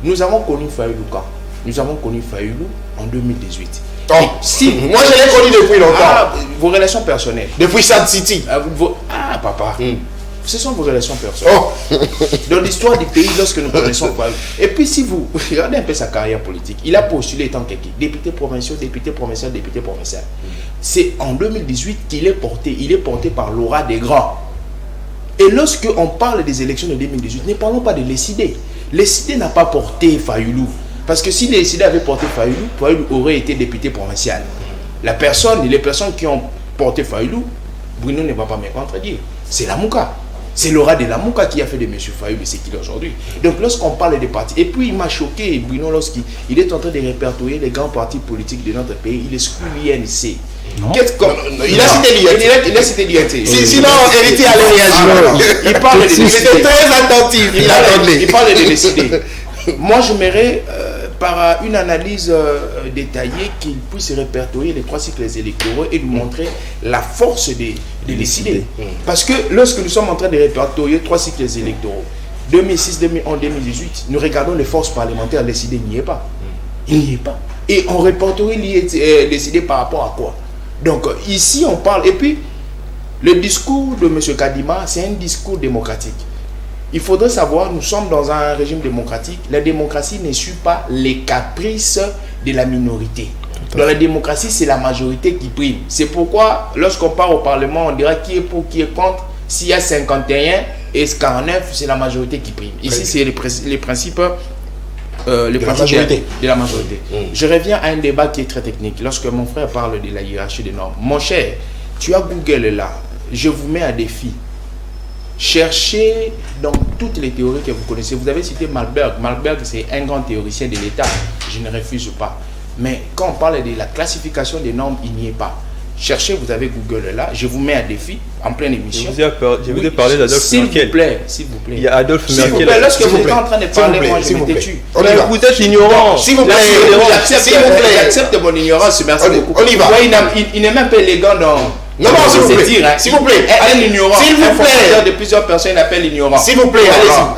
Nous avons connu Fayoulou quand? Nous avons connu Fayoulou en 2018.
Oh, si, moi je l'ai connu depuis longtemps.
Vos relations personnelles.
Depuis Sad City.
Papa. Ce sont vos relations personnelles. Oh. Dans l'histoire du pays, lorsque nous connaissons Fayoulou. Et puis si vous regardez un peu sa carrière politique, il a postulé étant quelqu'un, député provincial. C'est en 2018 qu'il est porté. Il est porté par l'aura des grands. Et lorsque on parle des élections de 2018, ne parlons pas de l'ECD. L'ECD n'a pas porté Fayoulou. Parce que si les décidés avaient porté Fayoulou, Fayoulou aurait été député provincial. Les personnes qui ont porté Fayoulou, Bruno ne va pas me contredire. C'est la Mouka. C'est l'aura de la Mouka qui a fait de M. Fayoulou ce qu'il est aujourd'hui. Donc lorsqu'on parle des partis, et puis il m'a choqué, Bruno, lorsqu'il est en train de répertorier les grands partis politiques de notre pays, il exclut l'INC.
Il a cité l'INC. Sinon, Héritier allait réagir.
Il parle de
C'était très attentif.
Il parle de décider. Moi, je m'aimerais, par une analyse détaillée, qu'il puisse répertorier les 3 cycles électoraux et nous montrer la force de décider. Parce que lorsque nous sommes en train de répertorier 3 cycles électoraux, 2006, 2011, 2018, nous regardons les forces parlementaires, décider n'y est pas. Il n'y est pas. Et on répertorie décider par rapport à quoi? Donc, ici, on parle. Et puis, le discours de M. Kadima, c'est un discours démocratique. Il faudrait savoir, nous sommes dans un régime démocratique. La démocratie ne suit pas les caprices de la minorité. Dans la démocratie, c'est la majorité qui prime. C'est pourquoi, lorsqu'on part au Parlement, on dira qui est pour, qui est contre. S'il y a 51 et 49, c'est la majorité qui prime. Ici, c'est les principes de la majorité. Je reviens à un débat qui est très technique. Lorsque mon frère parle de la hiérarchie des normes. Mon cher, tu as Google là. Je vous mets à défi. Cherchez dans toutes les théories que vous connaissez. Vous avez cité Malberg. Malberg, c'est un grand théoricien de l'État. Je ne refuse pas. Mais quand on parle de la classification des normes, il n'y est pas. Cherchez, vous avez Google là. Je vous mets à défi en pleine émission.
Je vous ai parlé d'Adolphe Merkel.
S'il vous plaît.
Il y a Adolphe
S'il vous
Merkel.
plaît, lorsque vous êtes en train de parler, moi je me têtu.
Vous êtes ignorant.
S'il vous plaît.
J'accepte mon ignorance. Merci beaucoup.
On y va.
Il n'est même pas élégant dans.
Non, s'il vous plaît. S'il vous plaît.
Elle est ignorant.
S'il vous plaît.
De plusieurs personnes appellent ignorant.
S'il vous plaît,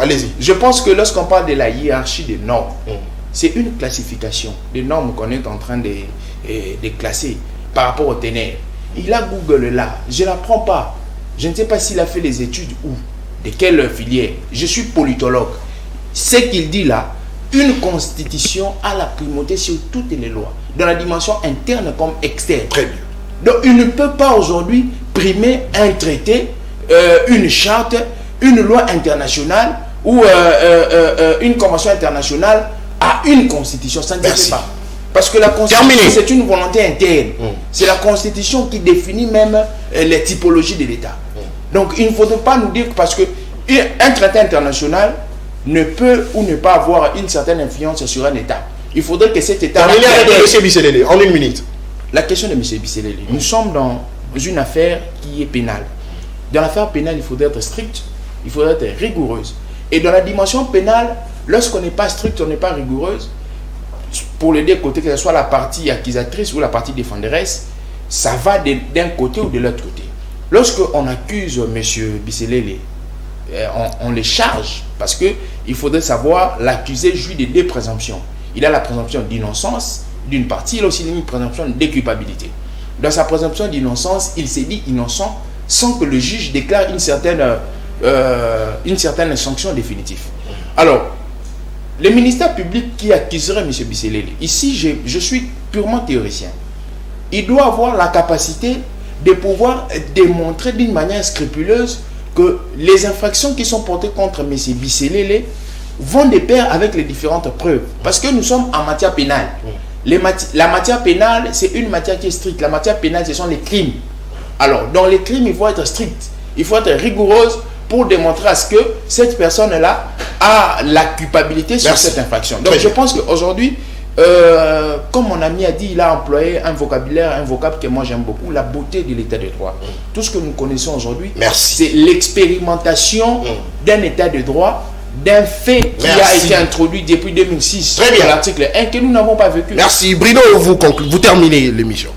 allez-y.
Je pense que lorsqu'on parle de la hiérarchie des normes, c'est une classification des normes qu'on est en train de classer par rapport au ténèbres. Il a Google là, je ne l'apprends pas. Je ne sais pas s'il a fait les études où, de quelle filière. Je suis politologue. Ce qu'il dit là, une constitution a la primauté sur toutes les lois, dans la dimension interne comme externe.
Très bien.
Donc il ne peut pas aujourd'hui primer un traité, une charte, une loi internationale ou une convention internationale à une constitution. Ça ne se fait pas. Parce que la constitution, c'est une volonté interne. C'est la constitution qui définit même les typologies de l'État. Donc il ne faudrait pas nous dire que parce qu'un traité international ne peut ou ne pas avoir une certaine influence sur un État. Il faudrait que cet État...
Terminez avec M. Bisselele, en 1 minute.
La question de M. Bisselele. Nous sommes dans une affaire qui est pénale. Dans l'affaire pénale, il faudrait être strict, il faudrait être rigoureuse. Et dans la dimension pénale, lorsqu'on n'est pas strict, on n'est pas rigoureuse, pour les deux côtés, que ce soit la partie accusatrice ou la partie défenderesse, ça va d'un côté ou de l'autre côté. Lorsqu'on accuse M. Bisselele, on les charge parce qu'il faudrait savoir l'accusé jouit de deux présomptions. Il a la présomption d'innocence d'une partie, il a aussi une présomption de culpabilité. Dans sa présomption d'innocence, il s'est dit innocent sans que le juge déclare une certaine sanction définitive. Alors, le ministère public qui accuserait M. Bisselele, ici je suis purement théoricien, il doit avoir la capacité de pouvoir démontrer d'une manière scrupuleuse que les infractions qui sont portées contre M. Bisselele vont de pair avec les différentes preuves. Parce que nous sommes en matière pénale. La matière pénale, c'est une matière qui est stricte. La matière pénale, ce sont les crimes. Alors, dans les crimes, il faut être strict. Il faut être rigoureuse pour démontrer à ce que cette personne-là a la culpabilité sur cette infraction. Donc, je pense qu'aujourd'hui, comme mon ami a dit, il a employé un vocable que moi j'aime beaucoup, la beauté de l'état de droit. Tout ce que nous connaissons aujourd'hui, c'est l'expérimentation d'un état de droit, d'un fait qui a été introduit depuis 2006 dans l'article 1 que nous n'avons pas vécu.
Merci. Bruno, vous terminez l'émission.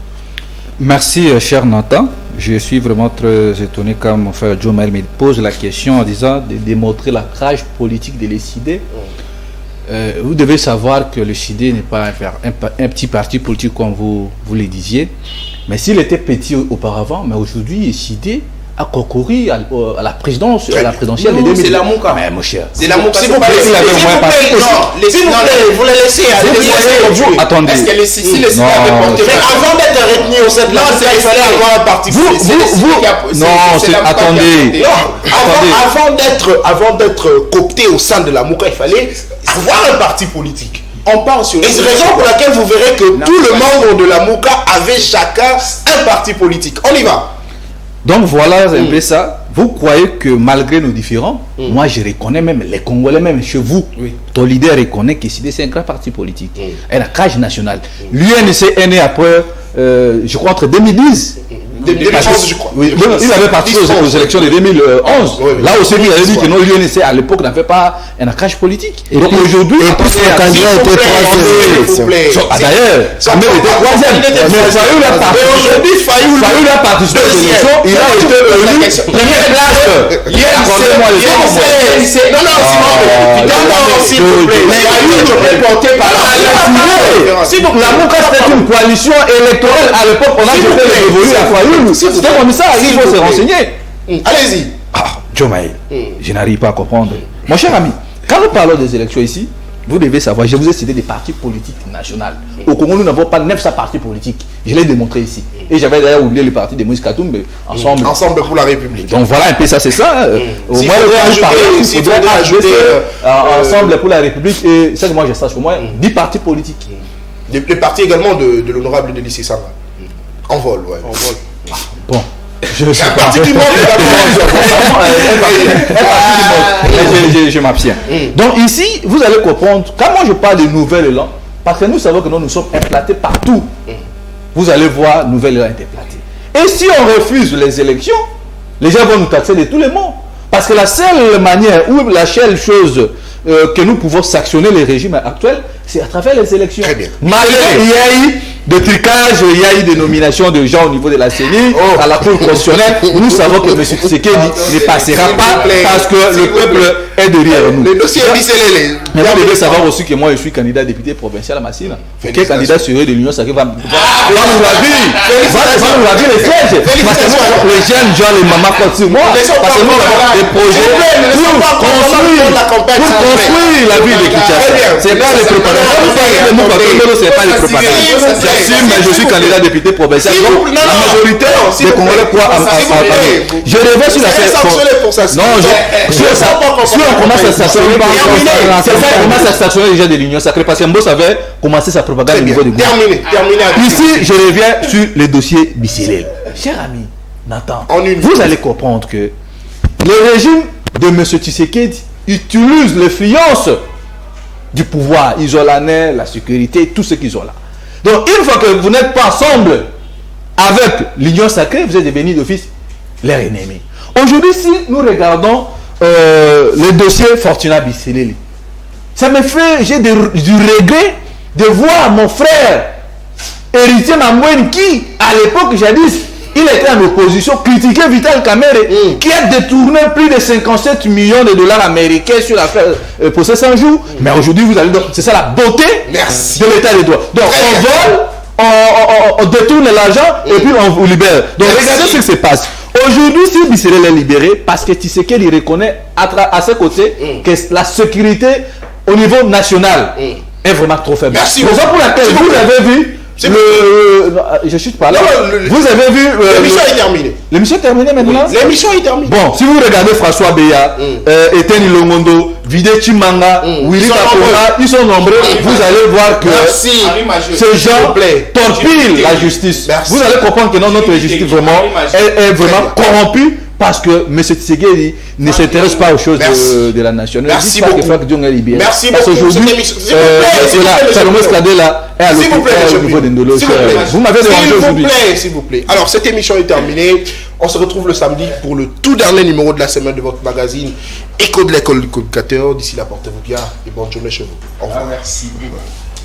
Merci, cher Nathan. Je suis vraiment très étonné quand mon frère Joe Maël me pose la question en disant de démontrer la rage politique de l'ECID. Vous devez savoir que le CID n'est pas un petit parti politique comme vous le disiez, mais s'il était petit auparavant, mais aujourd'hui, le CID a concouru à la présidence, à la présidentielle de 2000.
C'est la Mouka.
Mais mon cher.
C'est la Mouka.
S'il vous plaît, vous les laissez.
Attendez.
Est-ce que si le CID avait porté...
Mais avant d'être retenu au sein de la Mouka, il fallait avoir un parti politique.
Attendez.
Avant d'être coopté au sein de la Mouka, il fallait avoir un parti politique.
On part sur...
Et c'est la raison pour laquelle vous verrez que tous les membres de la Mouka avaient chacun un parti politique. On y va.
Donc voilà un peu ça. Vous croyez que malgré nos différends, moi je reconnais même les Congolais, même chez vous, ton leader reconnaît que c'est un grand parti politique, un ancrage national. L'UNC est né après, je crois, entre 2010.
2011, je crois.
Oui, il avait participé aux élections de 2011. Là aussi, il avait dit que non, l'UNC à l'époque n'avait pas un ancrage politique. Et donc aujourd'hui,
plus le candidat était troisième.
D'ailleurs, Samuel était troisième. Mais Fayoul a participé aux élections. Il a été élu première place.
S'il vous plaît.
La Mouka, c'était une coalition électorale à l'époque. On a fait les évoluer à Fayoul. C'était comme ça, il faut se renseigner.
Allez-y.
Joe Maël, je n'arrive pas à comprendre. Mon cher ami, quand nous parlons des élections ici, vous devez savoir, je vous ai cité des partis politiques nationaux. Au Congo, nous n'avons pas 900 partis politiques. Je l'ai démontré ici. Et j'avais d'ailleurs oublié le parti de Moïse Katumbi,
Ensemble pour la République.
Donc voilà un peu ça, c'est ça. Au moins, il faudrait ajouter Ensemble pour la République. Et ça que moi je sache, au moins 10 partis politiques.
Les partis également de l'honorable Délice Sanga. En vol, ouais. En vol.
Bon. Je sais
pas.
Je m'abstiens. Donc ici, vous allez comprendre, quand moi je parle de nouvel élan, parce que nous savons que nous sommes implantés partout. Vous allez voir nouvel élan interplanté. Et si on refuse les élections, les gens vont nous taxer de tous les mots. Parce que la seule manière ou la seule chose que nous pouvons sanctionner les régimes actuels, c'est à travers les élections.
Très bien.
Malgré il y a eu de trucage, il y a eu des nominations de gens au niveau de la CENI, à la Cour constitutionnelle. Nous savons que M. Tshisekedi ne passera pas parce que le peuple est derrière nous.
Le dossier est bicelé.
Mais vous devez savoir aussi que moi je suis candidat député provincial à Massina. Quel candidat serait de l'Union Sacrée va nous la vie. Va nous la vie les sièges. Parce que les jeunes gens, les mamans comptent sur moi. Parce que nous avons des projets pour construire la ville de Kinshasa. C'est pas les préparations. C'est pas les préparations. Mais je suis candidat député provincial. Donc la majorité des Congolais croient en moi. Je reviens sur la non, si on commence à sanctionner, c'est ça qu'on commence à sanctionner les gens de l'Union Sacrée parce que Mbos avait commencé sa propagande au niveau du gouvernement. Ici, je reviens sur le dossier Bissilel. Cher ami Nathan, vous allez comprendre que le régime de M. Tshisekedi utilise l'influence du pouvoir. Ils ont l'année, la sécurité, tout ce qu'ils ont là. Donc, une fois que vous n'êtes pas ensemble avec l'Union Sacrée, vous êtes devenus d'office leur ennemi. Aujourd'hui, si nous regardons le dossier Fortuna Bissileli, ça me fait, j'ai du regret de voir mon frère Héritier Mambweni qui, à l'époque jadis, il était en opposition, critiquait Vital Kamerhe, qui a détourné plus de 57 millions de dollars américains sur l'affaire pour ces 100 jours. Mais aujourd'hui, vous allez donc, c'est ça la beauté de l'état des droits. Donc, on vole, on détourne l'argent et puis on vous libère. Donc, regardez ce qui se passe. Aujourd'hui, si Bissilel est libéré, parce que Tshisekedi reconnaît à ses côtés que la sécurité au niveau national est vraiment trop faible. C'est pour laquelle vous avez vu. Je chute pas là. Vous avez vu.
L'émission est terminée.
L'émission est terminée maintenant.
L'émission est terminée.
Bon, si vous regardez François Beya, Etienne Longondo, Vide Chimanga, Willy Kapora, ils sont nombreux. Vous allez voir que ces gens torpillent la justice. Vous allez comprendre que notre justice vraiment est vraiment corrompue. Parce que M. Tshisekedi ne s'intéresse pas aux choses de la nation.
Merci beaucoup.
Merci beaucoup. Aujourd'hui, Salomé Skadela est à l'hôpital au niveau d'Indolo. Vous m'avez demandé aujourd'hui.
S'il vous plaît. Alors, cette émission est terminée. On se retrouve le samedi pour le tout dernier numéro de la semaine de votre magazine Écho de l'école du communicateur. D'ici là, portez-vous bien et bonne journée chez vous. Au revoir.
Merci.